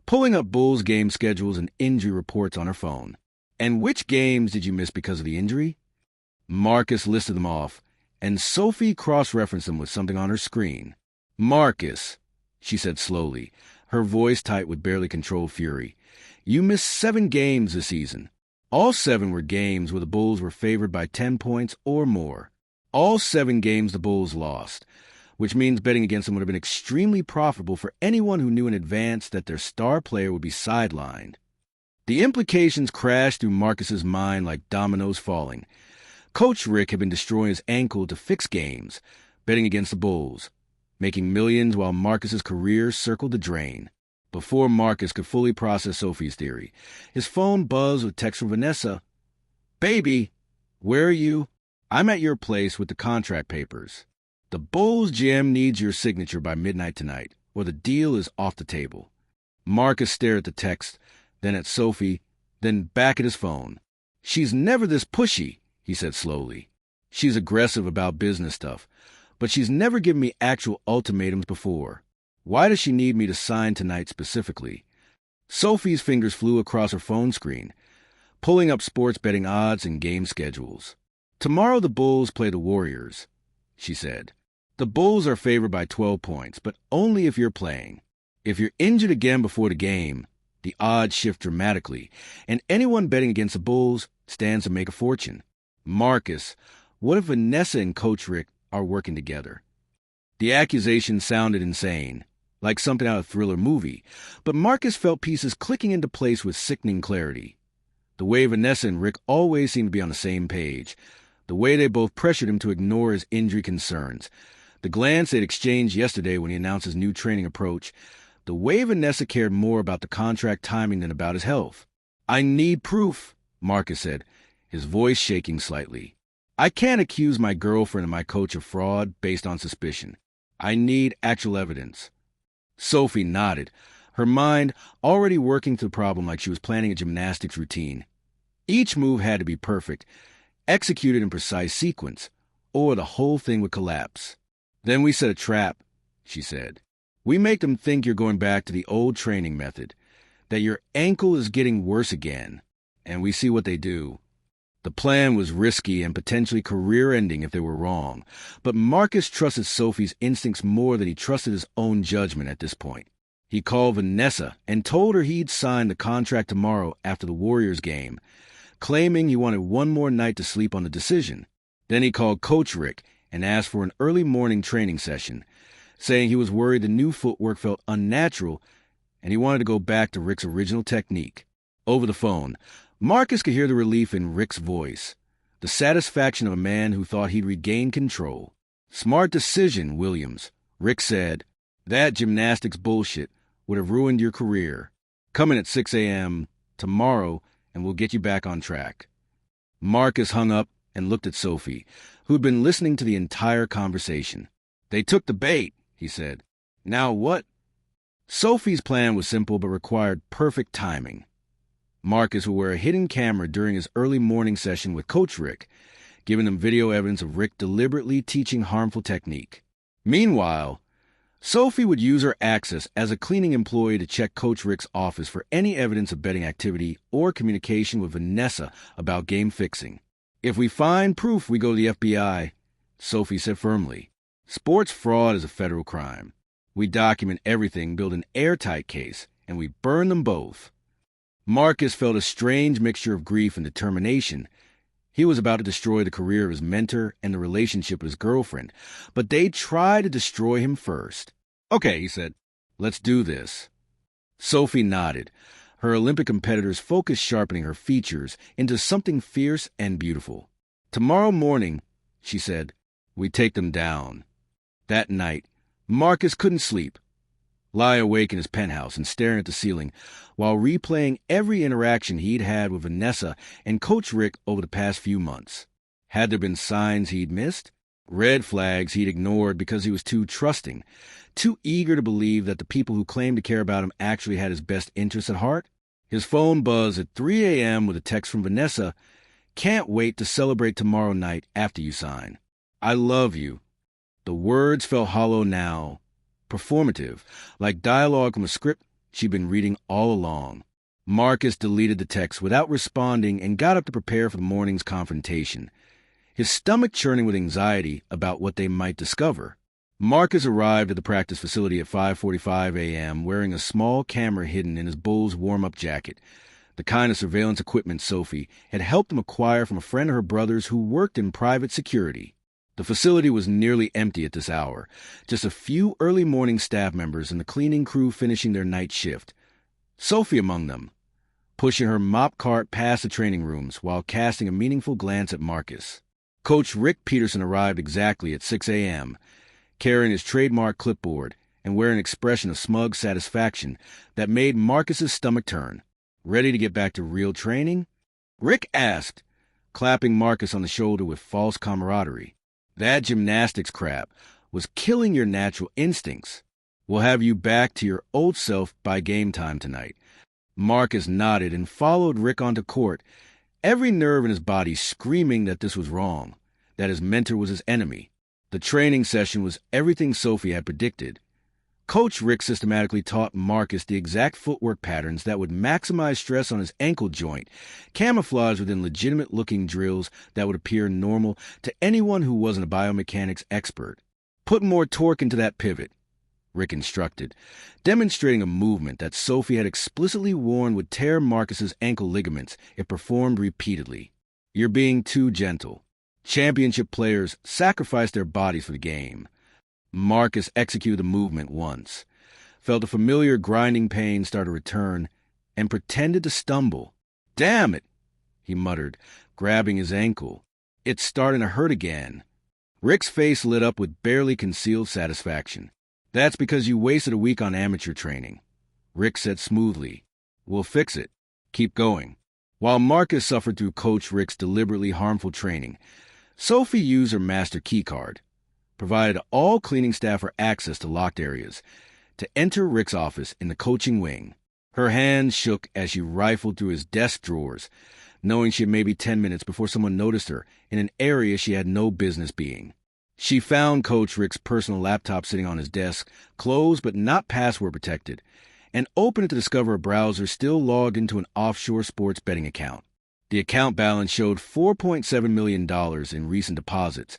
pulling up Bulls game schedules and injury reports on her phone. "And which games did you miss because of the injury?" Marcus listed them off, and Sophie cross-referenced them with something on her screen. "Marcus," she said slowly, her voice tight with barely controlled fury, "you missed 7 games this season. All 7 were games where the Bulls were favored by 10 points or more. All 7 games the Bulls lost, which means betting against them would have been extremely profitable for anyone who knew in advance that their star player would be sidelined." The implications crashed through Marcus's mind like dominoes falling. Coach Rick had been destroying his ankle to fix games, betting against the Bulls, making millions while Marcus's career circled the drain. Before Marcus could fully process Sophie's theory, his phone buzzed with text from Vanessa. "Baby, where are you? I'm at your place with the contract papers. The Bulls GM needs your signature by midnight tonight, or the deal is off the table." Marcus stared at the text, then at Sophie, then back at his phone. "She's never this pushy," he said slowly. "She's aggressive about business stuff, but she's never given me actual ultimatums before. Why does she need me to sign tonight specifically?" Sophie's fingers flew across her phone screen, pulling up sports betting odds and game schedules. "Tomorrow the Bulls play the Warriors," she said. "The Bulls are favored by 12 points, but only if you're playing. If you're injured again before the game, the odds shift dramatically, and anyone betting against the Bulls stands to make a fortune. Marcus, what if Vanessa and Coach Rick are working together?" The accusation sounded insane, like something out of a thriller movie, but Marcus felt pieces clicking into place with sickening clarity. The way Vanessa and Rick always seemed to be on the same page, the way they both pressured him to ignore his injury concerns, the glance they'd exchanged yesterday when he announced his new training approach, the way Vanessa cared more about the contract timing than about his health. "I need proof," Marcus said, his voice shaking slightly. "I can't accuse my girlfriend and my coach of fraud based on suspicion. I need actual evidence." Sophie nodded, her mind already working through the problem like she was planning a gymnastics routine. Each move had to be perfect, executed in precise sequence, or the whole thing would collapse. Then we set a trap, she said. We make them think you're going back to the old training method, that your ankle is getting worse again, and we see what they do. The plan was risky and potentially career-ending if they were wrong, but Marcus trusted Sophie's instincts more than he trusted his own judgment at this point. He called Vanessa and told her he'd sign the contract tomorrow after the Warriors game, claiming he wanted one more night to sleep on the decision. Then he called Coach Rick and asked for an early morning training session, saying he was worried the new footwork felt unnatural and he wanted to go back to Rick's original technique. Over the phone, Marcus could hear the relief in Rick's voice, the satisfaction of a man who thought he'd regained control. "Smart decision, Williams," Rick said. "That gymnastics bullshit would have ruined your career. Come in at 6 a.m. tomorrow and we'll get you back on track." Marcus hung up and looked at Sophie, who'd been listening to the entire conversation. "They took the bait," he said. "Now what?" Sophie's plan was simple but required perfect timing. Marcus would wear a hidden camera during his early morning session with Coach Rick, giving them video evidence of Rick deliberately teaching harmful technique. Meanwhile, Sophie would use her access as a cleaning employee to check Coach Rick's office for any evidence of betting activity or communication with Vanessa about game fixing. "If we find proof, we go to the FBI," Sophie said firmly. "Sports fraud is a federal crime. We document everything, build an airtight case, and we burn them both." Marcus felt a strange mixture of grief and determination. He was about to destroy the career of his mentor and the relationship with his girlfriend, but they'd try to destroy him first. "Okay," he said. "Let's do this." Sophie nodded, her Olympic competitor's focus sharpening her features into something fierce and beautiful. "Tomorrow morning," she said, "we take them down." That night, Marcus couldn't sleep, lie awake in his penthouse and staring at the ceiling while replaying every interaction he'd had with Vanessa and Coach Rick over the past few months. Had there been signs he'd missed? Red flags he'd ignored because he was too trusting, too eager to believe that the people who claimed to care about him actually had his best interests at heart? His phone buzzed at 3 a.m. with a text from Vanessa. "Can't wait to celebrate tomorrow night after you sign. I love you." The words felt hollow now, performative, like dialogue from a script she'd been reading all along. Marcus deleted the text without responding and got up to prepare for the morning's confrontation, his stomach churning with anxiety about what they might discover. Marcus arrived at the practice facility at 5:45 a.m. wearing a small camera hidden in his Bulls warm-up jacket, the kind of surveillance equipment Sophie had helped him acquire from a friend of her brother's who worked in private security. The facility was nearly empty at this hour, just a few early morning staff members and the cleaning crew finishing their night shift. Sophie among them, pushing her mop cart past the training rooms while casting a meaningful glance at Marcus. Coach Rick Peterson arrived exactly at 6 a.m., carrying his trademark clipboard and wearing an expression of smug satisfaction that made Marcus's stomach turn. "Ready to get back to real training?" Rick asked, clapping Marcus on the shoulder with false camaraderie. "That gymnastics crap was killing your natural instincts. We'll have you back to your old self by game time tonight." Marcus nodded and followed Rick onto court, every nerve in his body screaming that this was wrong, that his mentor was his enemy. The training session was everything Sophie had predicted. Coach Rick systematically taught Marcus the exact footwork patterns that would maximize stress on his ankle joint, camouflaged within legitimate-looking drills that would appear normal to anyone who wasn't a biomechanics expert. "Put more torque into that pivot," Rick instructed, demonstrating a movement that Sophie had explicitly warned would tear Marcus's ankle ligaments if performed repeatedly. "You're being too gentle. Championship players sacrifice their bodies for the game." Marcus executed the movement once, felt a familiar grinding pain start to return, and pretended to stumble. "Damn it," he muttered, grabbing his ankle. "It's starting to hurt again." Rick's face lit up with barely concealed satisfaction. "That's because you wasted a week on amateur training," Rick said smoothly. "We'll fix it. Keep going." While Marcus suffered through Coach Rick's deliberately harmful training, Sophie used her master keycard, provided all cleaning staff her access to locked areas, to enter Rick's office in the coaching wing. Her hands shook as she rifled through his desk drawers, knowing she had maybe 10 minutes before someone noticed her in an area she had no business being. She found Coach Rick's personal laptop sitting on his desk, closed but not password protected, and opened it to discover a browser still logged into an offshore sports betting account. The account balance showed $4.7 million in recent deposits,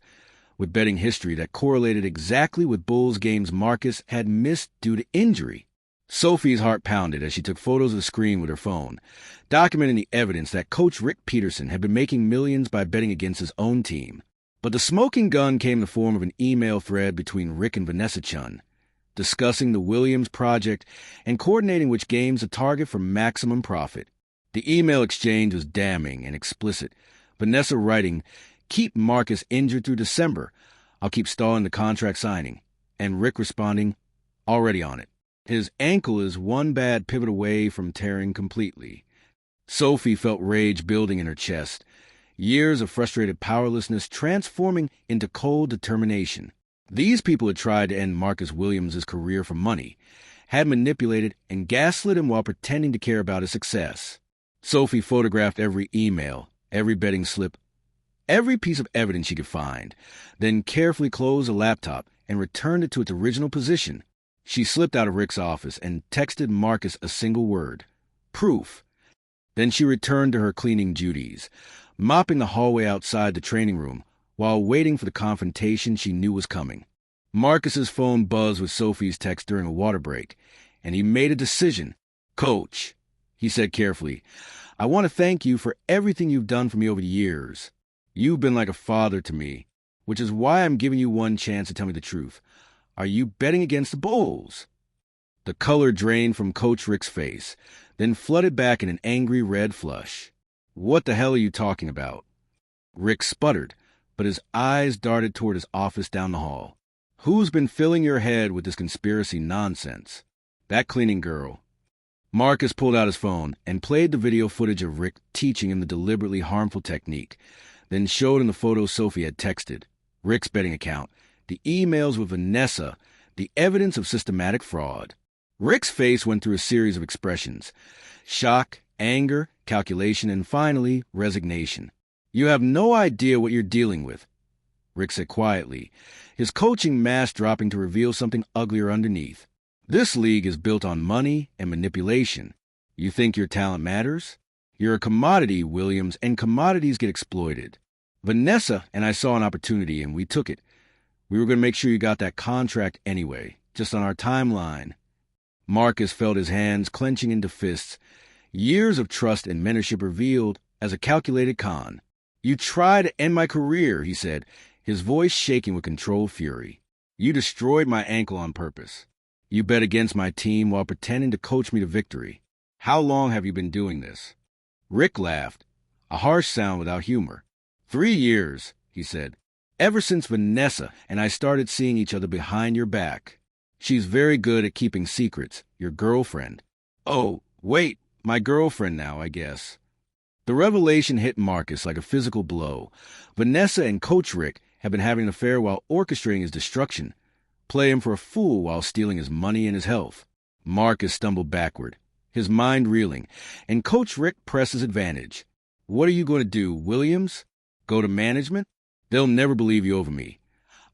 with betting history that correlated exactly with Bulls games Marcus had missed due to injury. Sophie's heart pounded as she took photos of the screen with her phone, documenting the evidence that Coach Rick Peterson had been making millions by betting against his own team. But the smoking gun came in the form of an email thread between Rick and Vanessa Chun, discussing the Williams project and coordinating which games to target for maximum profit. The email exchange was damning and explicit. Vanessa writing, "Keep Marcus injured through December. I'll keep stalling the contract signing." And Rick responding, "Already on it. His ankle is one bad pivot away from tearing completely." Sophie felt rage building in her chest, years of frustrated powerlessness transforming into cold determination. These people had tried to end Marcus Williams' career for money, had manipulated and gaslit him while pretending to care about his success. Sophie photographed every email, every betting slip, every piece of evidence she could find, then carefully closed the laptop and returned it to its original position. She slipped out of Rick's office and texted Marcus a single word: proof. Then she returned to her cleaning duties, mopping the hallway outside the training room while waiting for the confrontation she knew was coming. Marcus's phone buzzed with Sophie's text during a water break, and he made a decision. "Coach," he said carefully, "I want to thank you for everything you've done for me over the years. You've been like a father to me, which is why I'm giving you one chance to tell me the truth. Are you betting against the Bulls?" The color drained from Coach Rick's face, then flooded back in an angry red flush. "What the hell are you talking about?" Rick sputtered, but his eyes darted toward his office down the hall. "Who's been filling your head with this conspiracy nonsense?" "That cleaning girl." Marcus pulled out his phone and played the video footage of Rick teaching him the deliberately harmful technique, then showed him the photos Sophie had texted, Rick's betting account, the emails with Vanessa, the evidence of systematic fraud. Rick's face went through a series of expressions: shock, anger, calculation, and finally, resignation. "You have no idea what you're dealing with," Rick said quietly, his coaching mask dropping to reveal something uglier underneath. "This league is built on money and manipulation. You think your talent matters? You're a commodity, Williams, and commodities get exploited. Vanessa and I saw an opportunity, and we took it. We were going to make sure you got that contract anyway, just on our timeline." Marcus felt his hands clenching into fists, years of trust and mentorship revealed as a calculated con. "You tried to end my career," he said, his voice shaking with controlled fury. "You destroyed my ankle on purpose. You bet against my team while pretending to coach me to victory. How long have you been doing this?" Rick laughed, a harsh sound without humor. 3 years, he said. "Ever since Vanessa and I started seeing each other behind your back. She's very good at keeping secrets, your girlfriend." "Oh, wait, my girlfriend now, I guess." The revelation hit Marcus like a physical blow. Vanessa and Coach Rick had been having an affair while orchestrating his destruction, play him for a fool while stealing his money and his health. Marcus stumbled backward, his mind reeling, and Coach Rick pressed his advantage. "What are you going to do, Williams? Go to management? They'll never believe you over me.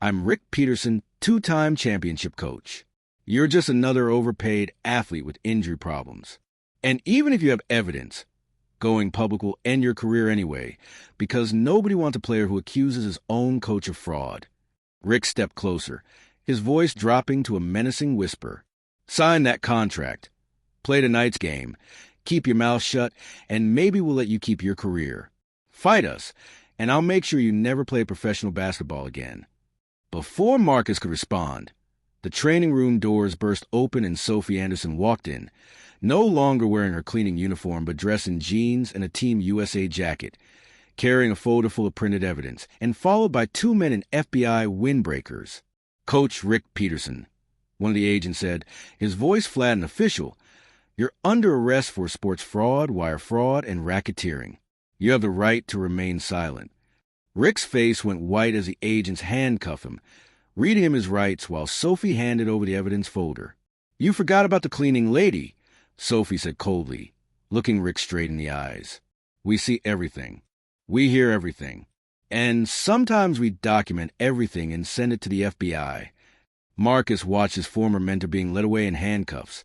I'm Rick Peterson, 2-time championship coach. You're just another overpaid athlete with injury problems. And even if you have evidence, going public will end your career anyway, because nobody wants a player who accuses his own coach of fraud." Rick stepped closer, his voice dropping to a menacing whisper. "Sign that contract. Play tonight's game. Keep your mouth shut, and maybe we'll let you keep your career. Fight us, and I'll make sure you never play professional basketball again." Before Marcus could respond, the training room doors burst open and Sophie Anderson walked in, no longer wearing her cleaning uniform but dressed in jeans and a Team USA jacket, carrying a folder full of printed evidence, and followed by 2 men in FBI windbreakers. "Coach Rick Peterson," one of the agents said, his voice flat and official, "you're under arrest for sports fraud, wire fraud, and racketeering. You have the right to remain silent." Rick's face went white as the agents handcuffed him, reading him his rights while Sophie handed over the evidence folder. "You forgot about the cleaning lady," Sophie said coldly, looking Rick straight in the eyes. We see everything. We hear everything. And sometimes we document everything and send it to the FBI. Marcus watched his former mentor being led away in handcuffs,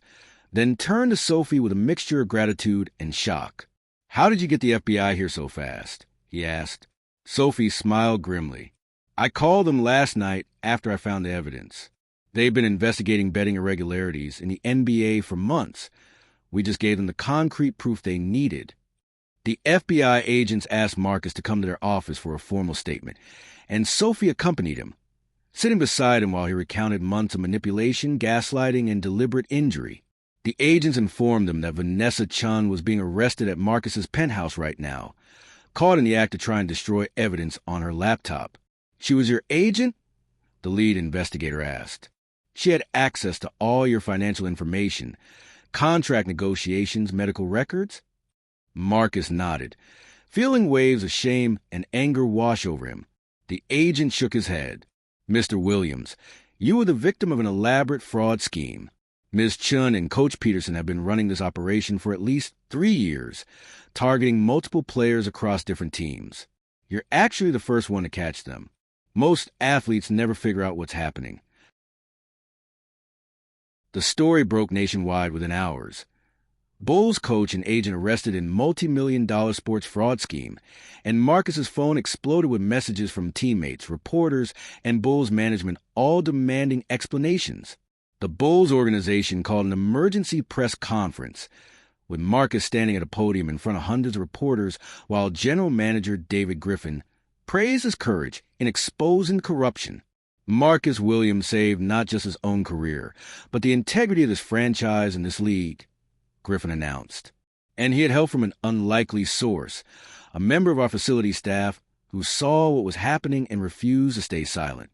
then turned to Sophie with a mixture of gratitude and shock. "How did you get the FBI here so fast?" he asked. Sophie smiled grimly. "I called them last night after I found the evidence. They've been investigating betting irregularities in the NBA for months. We just gave them the concrete proof they needed." The FBI agents asked Marcus to come to their office for a formal statement, and Sophie accompanied him, sitting beside him while he recounted months of manipulation, gaslighting, and deliberate injury. The agents informed them that Vanessa Chun was being arrested at Marcus's penthouse right now, caught in the act of trying to destroy evidence on her laptop. "She was your agent?" the lead investigator asked. "She had access to all your financial information, contract negotiations, medical records?" Marcus nodded, feeling waves of shame and anger wash over him. The agent shook his head. "Mr. Williams, you were the victim of an elaborate fraud scheme. Ms. Chun and Coach Peterson have been running this operation for at least 3 years, targeting multiple players across different teams. You're actually the first one to catch them. Most athletes never figure out what's happening." The story broke nationwide within hours. Bulls coach and agent arrested in multi-million-dollar sports fraud scheme, and Marcus's phone exploded with messages from teammates, reporters, and Bulls management, all demanding explanations. The Bulls organization called an emergency press conference, with Marcus standing at a podium in front of hundreds of reporters while general manager David Griffin praised his courage in exposing corruption. Marcus Williams saved not just his own career, but the integrity of this franchise and this league, Griffin announced. And he had help from an unlikely source, a member of our facility staff who saw what was happening and refused to stay silent.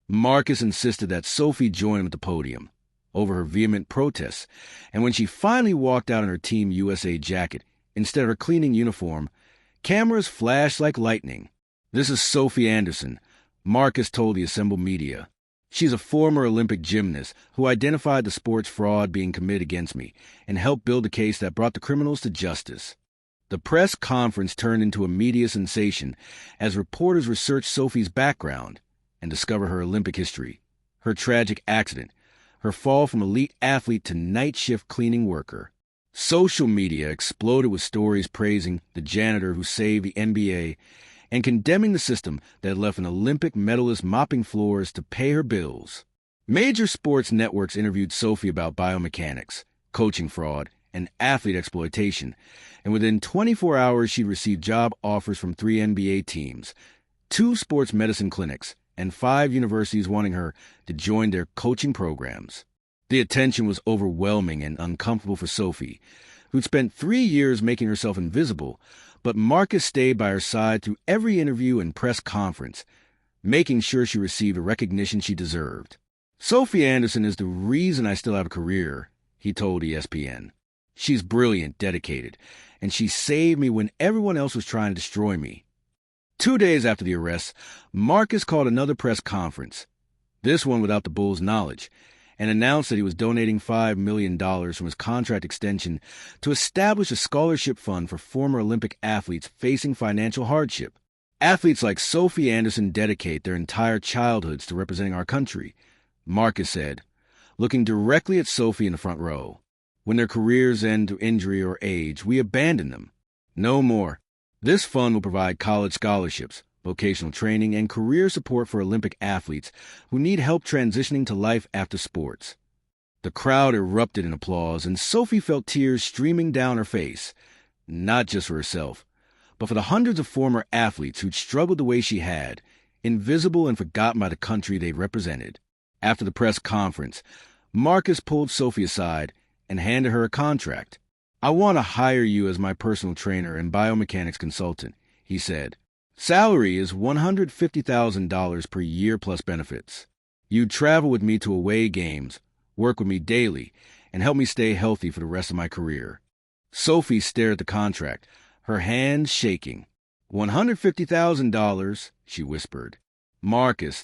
Marcus insisted that Sophie join him at the podium over her vehement protests, and when she finally walked out in her Team USA jacket instead of her cleaning uniform, cameras flashed like lightning. "This is Sophie Anderson," Marcus told the assembled media. "She's a former Olympic gymnast who identified the sports fraud being committed against me and helped build a case that brought the criminals to justice." The press conference turned into a media sensation as reporters researched Sophie's background and discovered her Olympic history, her tragic accident, her fall from elite athlete to night shift cleaning worker. Social media exploded with stories praising the janitor who saved the NBA and condemning the system that had left an Olympic medalist mopping floors to pay her bills. Major sports networks interviewed Sophie about biomechanics, coaching fraud, and athlete exploitation, and within 24 hours she received job offers from 3 NBA teams, 2 sports medicine clinics, and 5 universities wanting her to join their coaching programs. The attention was overwhelming and uncomfortable for Sophie, who'd spent 3 years making herself invisible, but Marcus stayed by her side through every interview and press conference, making sure she received the recognition she deserved. "Sophie Anderson is the reason I still have a career," he told ESPN. "She's brilliant, dedicated, and she saved me when everyone else was trying to destroy me." 2 days after the arrest, Marcus called another press conference, this one without the Bulls' knowledge, and announced that he was donating $5 million from his contract extension to establish a scholarship fund for former Olympic athletes facing financial hardship. "Athletes like Sophie Anderson dedicate their entire childhoods to representing our country," Marcus said, looking directly at Sophie in the front row. "When their careers end through injury or age, we abandon them. No more. This fund will provide college scholarships, vocational training, and career support for Olympic athletes who need help transitioning to life after sports." The crowd erupted in applause, and Sophie felt tears streaming down her face, not just for herself, but for the hundreds of former athletes who'd struggled the way she had, invisible and forgotten by the country they represented. After the press conference, Marcus pulled Sophie aside and handed her a contract. "I want to hire you as my personal trainer and biomechanics consultant," he said. "Salary is $150,000 per year plus benefits. You'd travel with me to away games, work with me daily, and help me stay healthy for the rest of my career." Sophie stared at the contract, her hands shaking. $150,000, she whispered. "Marcus,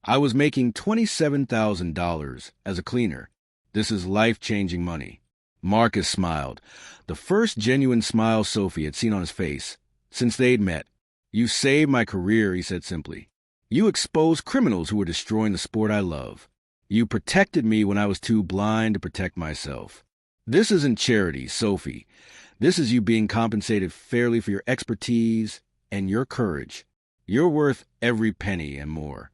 I was making $27,000 as a cleaner. This is life-changing money." Marcus smiled, the first genuine smile Sophie had seen on his face since they'd met. "You saved my career," he said simply. "You exposed criminals who were destroying the sport I love. You protected me when I was too blind to protect myself. This isn't charity, Sophie. This is you being compensated fairly for your expertise and your courage. You're worth every penny and more."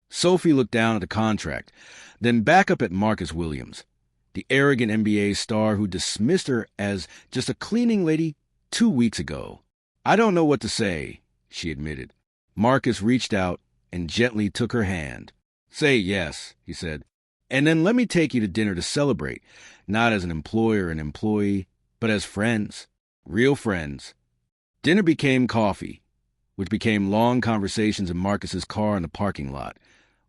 Sophie looked down at the contract, then back up at Marcus Williams, the arrogant NBA star who dismissed her as just a cleaning lady 2 weeks ago. "I don't know what to say," she admitted. Marcus reached out and gently took her hand. "Say yes," he said, "and then let me take you to dinner to celebrate, not as an employer and employee, but as friends, real friends." Dinner became coffee, which became long conversations in Marcus's car in the parking lot,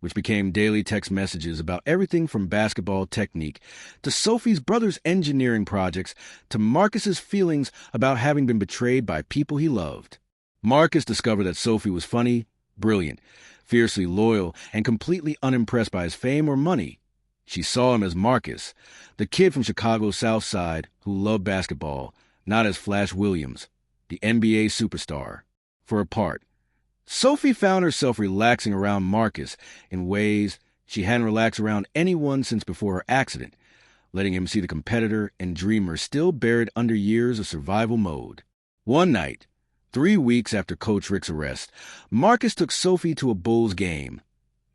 which became daily text messages about everything from basketball technique to Sophie's brother's engineering projects to Marcus's feelings about having been betrayed by people he loved. Marcus discovered that Sophie was funny, brilliant, fiercely loyal, and completely unimpressed by his fame or money. She saw him as Marcus, the kid from Chicago's South Side who loved basketball, not as Flash Williams, the NBA superstar. For a part, Sophie found herself relaxing around Marcus in ways she hadn't relaxed around anyone since before her accident, letting him see the competitor and dreamer still buried under years of survival mode. One night, 3 weeks after Coach Rick's arrest, Marcus took Sophie to a Bulls game,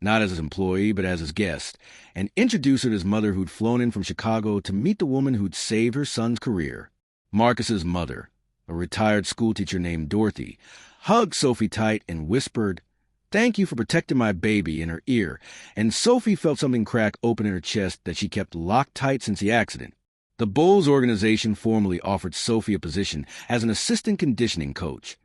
not as his employee but as his guest, and introduced her to his mother who'd flown in from Chicago to meet the woman who'd saved her son's career. Marcus's mother, a retired schoolteacher named Dorothy, hugged Sophie tight and whispered, "Thank you for protecting my baby," in her ear, and Sophie felt something crack open in her chest that she kept locked tight since the accident. The Bulls organization formally offered Sophie a position as an assistant conditioning coach,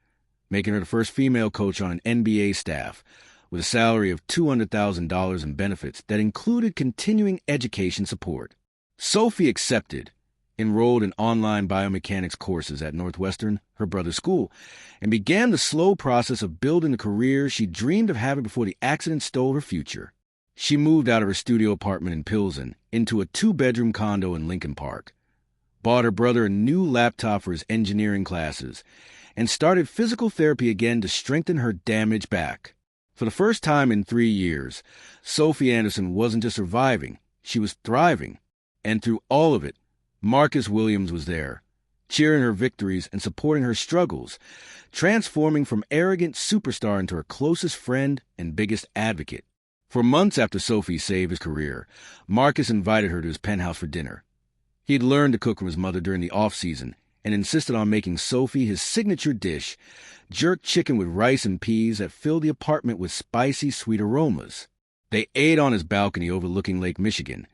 making her the first female coach on an NBA staff, with a salary of $200,000 in benefits that included continuing education support. Sophie accepted, enrolled in online biomechanics courses at Northwestern, her brother's school, and began the slow process of building the career she dreamed of having before the accident stole her future. She moved out of her studio apartment in Pilsen into a 2-bedroom condo in Lincoln Park, bought her brother a new laptop for his engineering classes, and started physical therapy again to strengthen her damaged back. For the first time in 3 years, Sophie Anderson wasn't just surviving, she was thriving. And through all of it, Marcus Williams was there, cheering her victories and supporting her struggles, transforming from arrogant superstar into her closest friend and biggest advocate. For months after Sophie saved his career, Marcus invited her to his penthouse for dinner. He'd learned to cook from his mother during the off-season and insisted on making Sophie his signature dish, jerk chicken with rice and peas that filled the apartment with spicy, sweet aromas. They ate on his balcony overlooking Lake Michigan,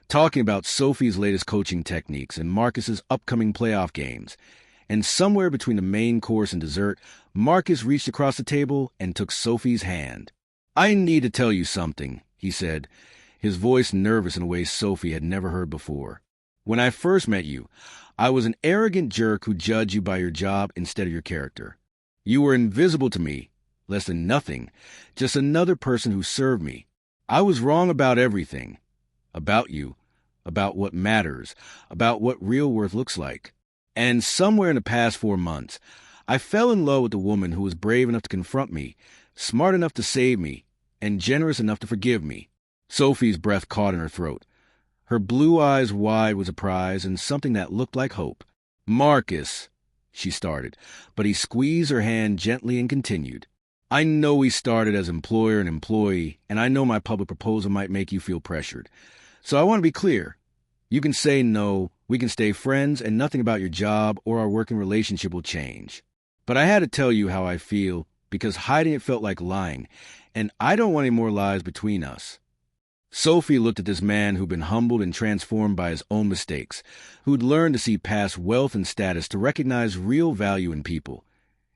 talking about Sophie's latest coaching techniques and Marcus's upcoming playoff games. And somewhere between the main course and dessert, Marcus reached across the table and took Sophie's hand. "I need to tell you something," he said, his voice nervous in a way Sophie had never heard before. "When I first met you, I was an arrogant jerk who judged you by your job instead of your character. You were invisible to me, less than nothing, just another person who served me. I was wrong about everything. About you, about what matters, about what real worth looks like. And somewhere in the past 4 months, I fell in love with a woman who was brave enough to confront me, smart enough to save me, and generous enough to forgive me." Sophie's breath caught in her throat, her blue eyes wide with surprise and something that looked like hope. "Marcus," she started, but he squeezed her hand gently and continued. "I know we started as employer and employee, and I know my public proposal might make you feel pressured. So I want to be clear. You can say no, we can stay friends, and nothing about your job or our working relationship will change. But I had to tell you how I feel, because hiding it felt like lying, and I don't want any more lies between us." Sophie looked at this man who'd been humbled and transformed by his own mistakes, who'd learned to see past wealth and status to recognize real value in people,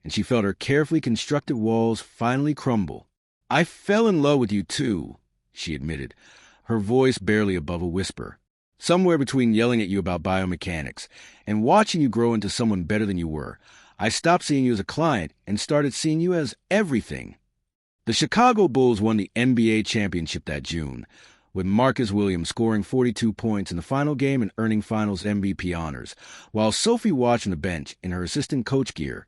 and she felt her carefully constructed walls finally crumble. "I fell in love with you too," she admitted, her voice barely above a whisper. "Somewhere between yelling at you about biomechanics and watching you grow into someone better than you were, I stopped seeing you as a client and started seeing you as everything." The Chicago Bulls won the NBA championship that June, with Marcus Williams scoring 42 points in the final game and earning Finals MVP honors, while Sophie watched on the bench in her assistant coach gear,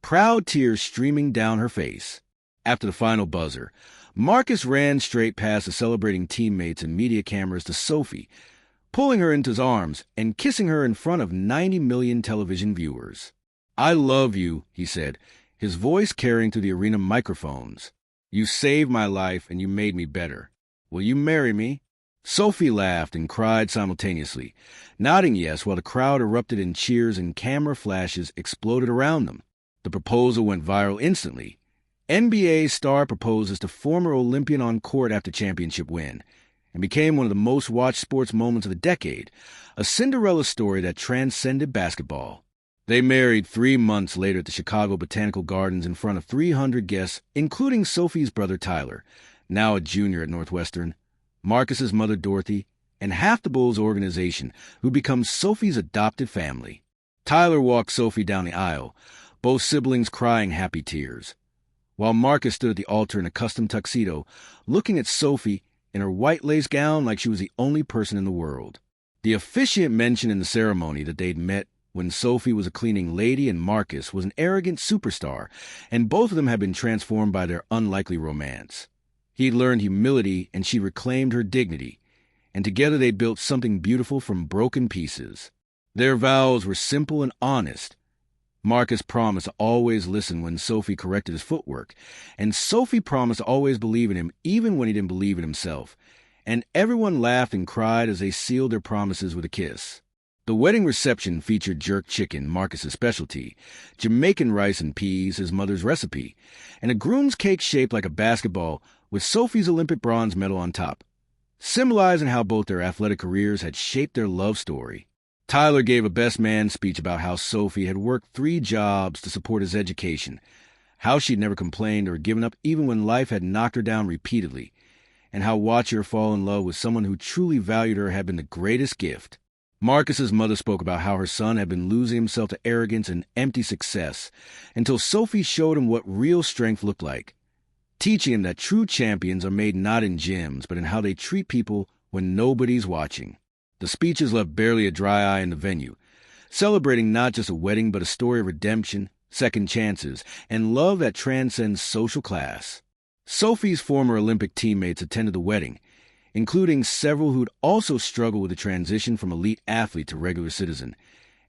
proud tears streaming down her face. After the final buzzer, Marcus ran straight past the celebrating teammates and media cameras to Sophie, pulling her into his arms and kissing her in front of 90 million television viewers. "I love you," he said, his voice carrying through the arena microphones. "You saved my life and you made me better. Will you marry me?" Sophie laughed and cried simultaneously, nodding yes while the crowd erupted in cheers and camera flashes exploded around them. The proposal went viral instantly. NBA star proposes to former Olympian on court after championship win, and became one of the most watched sports moments of the decade, a Cinderella story that transcended basketball. They married 3 months later at the Chicago Botanical Gardens in front of 300 guests, including Sophie's brother Tyler, now a junior at Northwestern, Marcus's mother Dorothy, and half the Bulls organization, who becomes Sophie's adopted family. Tyler walked Sophie down the aisle, both siblings crying happy tears, while Marcus stood at the altar in a custom tuxedo, looking at Sophie in her white lace gown like she was the only person in the world. The officiant mentioned in the ceremony that they'd met when Sophie was a cleaning lady and Marcus was an arrogant superstar, and both of them had been transformed by their unlikely romance. He'd learned humility and she reclaimed her dignity, and together they built something beautiful from broken pieces. Their vows were simple and honest. Marcus promised to always listen when Sophie corrected his footwork, and Sophie promised to always believe in him even when he didn't believe in himself, and everyone laughed and cried as they sealed their promises with a kiss. The wedding reception featured jerk chicken, Marcus's specialty, Jamaican rice and peas, his mother's recipe, and a groom's cake shaped like a basketball with Sophie's Olympic bronze medal on top, symbolizing how both their athletic careers had shaped their love story. Tyler gave a best man speech about how Sophie had worked 3 jobs to support his education, how she'd never complained or given up even when life had knocked her down repeatedly, and how watching her fall in love with someone who truly valued her had been the greatest gift. Marcus's mother spoke about how her son had been losing himself to arrogance and empty success until Sophie showed him what real strength looked like, teaching him that true champions are made not in gyms but in how they treat people when nobody's watching. The speeches left barely a dry eye in the venue, celebrating not just a wedding but a story of redemption, second chances, and love that transcends social class. Sophie's former Olympic teammates attended the wedding, including several who'd also struggled with the transition from elite athlete to regular citizen,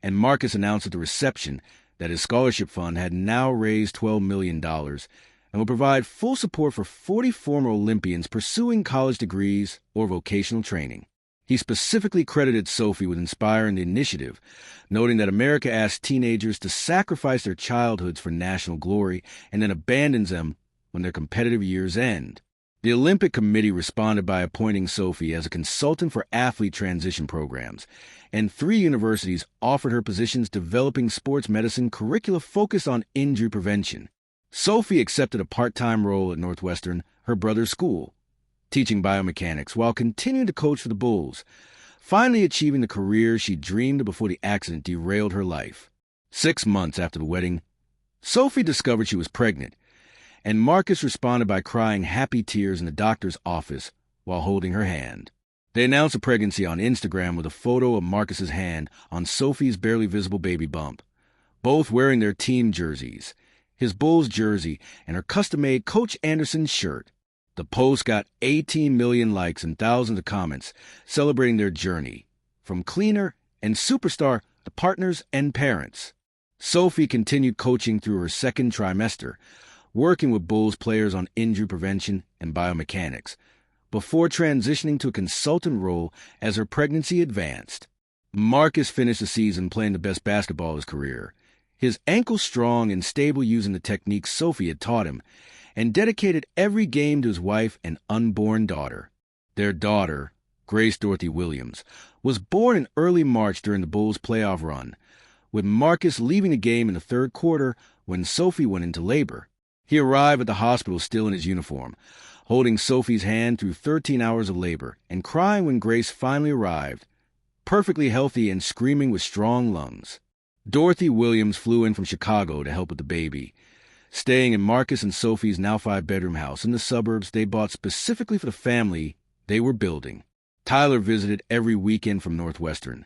and Marcus announced at the reception that his scholarship fund had now raised $12 million and will provide full support for 40 former Olympians pursuing college degrees or vocational training. He specifically credited Sophie with inspiring the initiative, noting that America asks teenagers to sacrifice their childhoods for national glory and then abandons them when their competitive years end. The Olympic Committee responded by appointing Sophie as a consultant for athlete transition programs, and 3 universities offered her positions developing sports medicine curricula focused on injury prevention. Sophie accepted a part-time role at Northwestern, her brother's school, teaching biomechanics while continuing to coach for the Bulls, finally achieving the career she dreamed of before the accident derailed her life. 6 months after the wedding, Sophie discovered she was pregnant, and Marcus responded by crying happy tears in the doctor's office while holding her hand. They announced the pregnancy on Instagram with a photo of Marcus's hand on Sophie's barely visible baby bump, both wearing their team jerseys, his Bulls jersey and her custom-made Coach Anderson shirt. The post got 18 million likes and thousands of comments celebrating their journey, from cleaner and superstar to partners and parents. Sophie continued coaching through her second trimester, working with Bulls players on injury prevention and biomechanics, before transitioning to a consultant role as her pregnancy advanced. Marcus finished the season playing the best basketball of his career, his ankle strong and stable using the techniques Sophie had taught him, and dedicated every game to his wife and unborn daughter. Their daughter, Grace Dorothy Williams, was born in early March during the Bulls' playoff run, with Marcus leaving the game in the 3rd quarter when Sophie went into labor. He arrived at the hospital still in his uniform, holding Sophie's hand through 13 hours of labor and crying when Grace finally arrived, perfectly healthy and screaming with strong lungs. Dorothy Williams flew in from Chicago to help with the baby, staying in Marcus and Sophie's now 5-bedroom house in the suburbs they bought specifically for the family they were building. Tyler visited every weekend from Northwestern,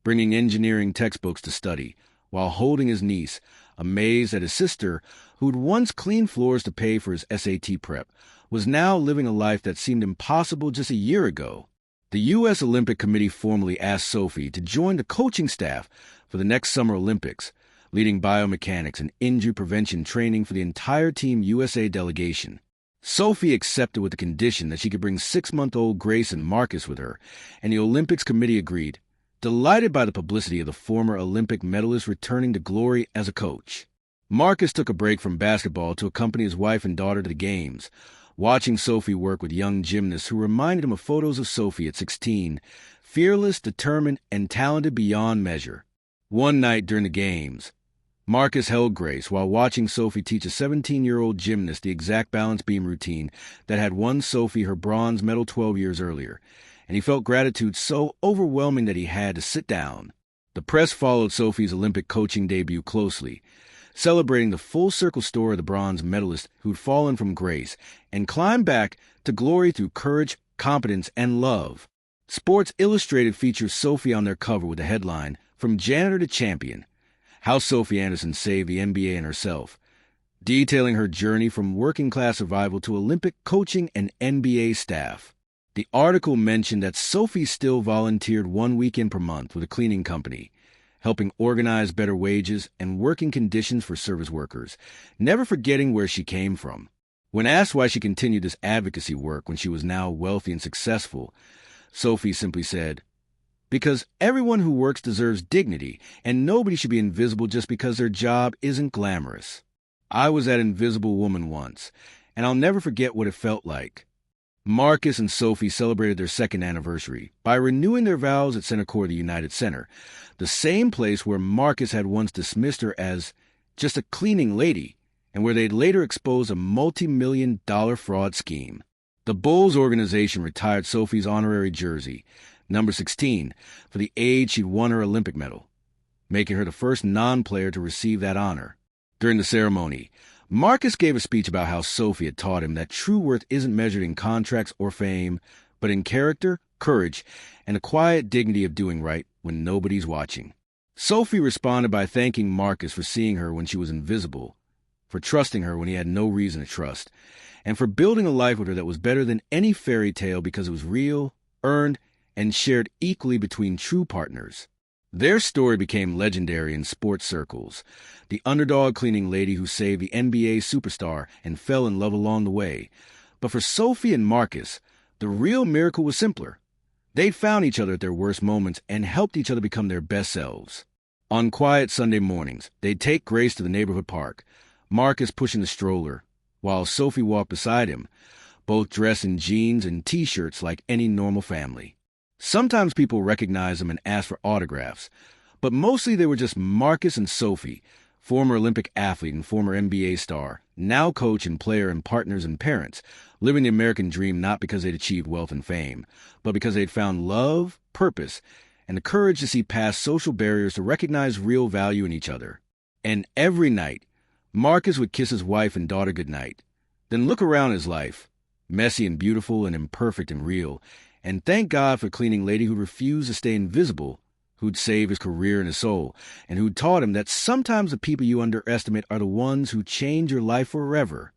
bringing engineering textbooks to study, while holding his niece, amazed that his sister, who'd once cleaned floors to pay for his SAT prep, was now living a life that seemed impossible just a year ago. The U.S. Olympic Committee formally asked Sophie to join the coaching staff for the next Summer Olympics, leading biomechanics and injury prevention training for the entire Team USA delegation. Sophie accepted with the condition that she could bring 6-month-old Grace and Marcus with her, and the Olympics Committee agreed, delighted by the publicity of the former Olympic medalist returning to glory as a coach. Marcus took a break from basketball to accompany his wife and daughter to the games, watching Sophie work with young gymnasts who reminded him of photos of Sophie at 16, fearless, determined, and talented beyond measure. One night during the games, Marcus held Grace while watching Sophie teach a 17-year-old gymnast the exact balance beam routine that had won Sophie her bronze medal 12 years earlier, and he felt gratitude so overwhelming that he had to sit down. The press followed Sophie's Olympic coaching debut closely, celebrating the full-circle story of the bronze medalist who'd fallen from grace and climbed back to glory through courage, competence, and love. Sports Illustrated features Sophie on their cover with the headline, "From Janitor to Champion: How Sophie Anderson Saved the NBA and Herself," detailing her journey from working-class survival to Olympic coaching and NBA staff. The article mentioned that Sophie still volunteered 1 weekend per month with a cleaning company, helping organize better wages and working conditions for service workers, never forgetting where she came from. When asked why she continued this advocacy work when she was now wealthy and successful, Sophie simply said, "Because everyone who works deserves dignity, and nobody should be invisible just because their job isn't glamorous. I was that invisible woman once, and I'll never forget what it felt like." Marcus and Sophie celebrated their second anniversary by renewing their vows at Centercordia United Center, the same place where Marcus had once dismissed her as just a cleaning lady, and where they'd later exposed a multi-million-dollar fraud scheme. The Bulls organization retired Sophie's honorary jersey, number 16, for the age she'd won her Olympic medal, making her the first non-player to receive that honor. During the ceremony, Marcus gave a speech about how Sophie had taught him that true worth isn't measured in contracts or fame, but in character, courage, and the quiet dignity of doing right when nobody's watching. Sophie responded by thanking Marcus for seeing her when she was invisible, for trusting her when he had no reason to trust, and for building a life with her that was better than any fairy tale because it was real, earned, and shared equally between true partners. Their story became legendary in sports circles, the underdog cleaning lady who saved the NBA superstar and fell in love along the way. But for Sophie and Marcus, the real miracle was simpler. They'd found each other at their worst moments and helped each other become their best selves. On quiet Sunday mornings, they'd take Grace to the neighborhood park, Marcus pushing the stroller, while Sophie walked beside him, both dressed in jeans and T-shirts like any normal family. Sometimes people recognized them and asked for autographs, but mostly they were just Marcus and Sophie, former Olympic athlete and former NBA star, now coach and player and partners and parents, living the American dream not because they'd achieved wealth and fame, but because they'd found love, purpose, and the courage to see past social barriers to recognize real value in each other. And every night, Marcus would kiss his wife and daughter goodnight, then look around his life, messy and beautiful and imperfect and real, and thank God for the cleaning lady who refused to stay invisible, who'd saved his career and his soul, and who'd taught him that sometimes the people you underestimate are the ones who change your life forever.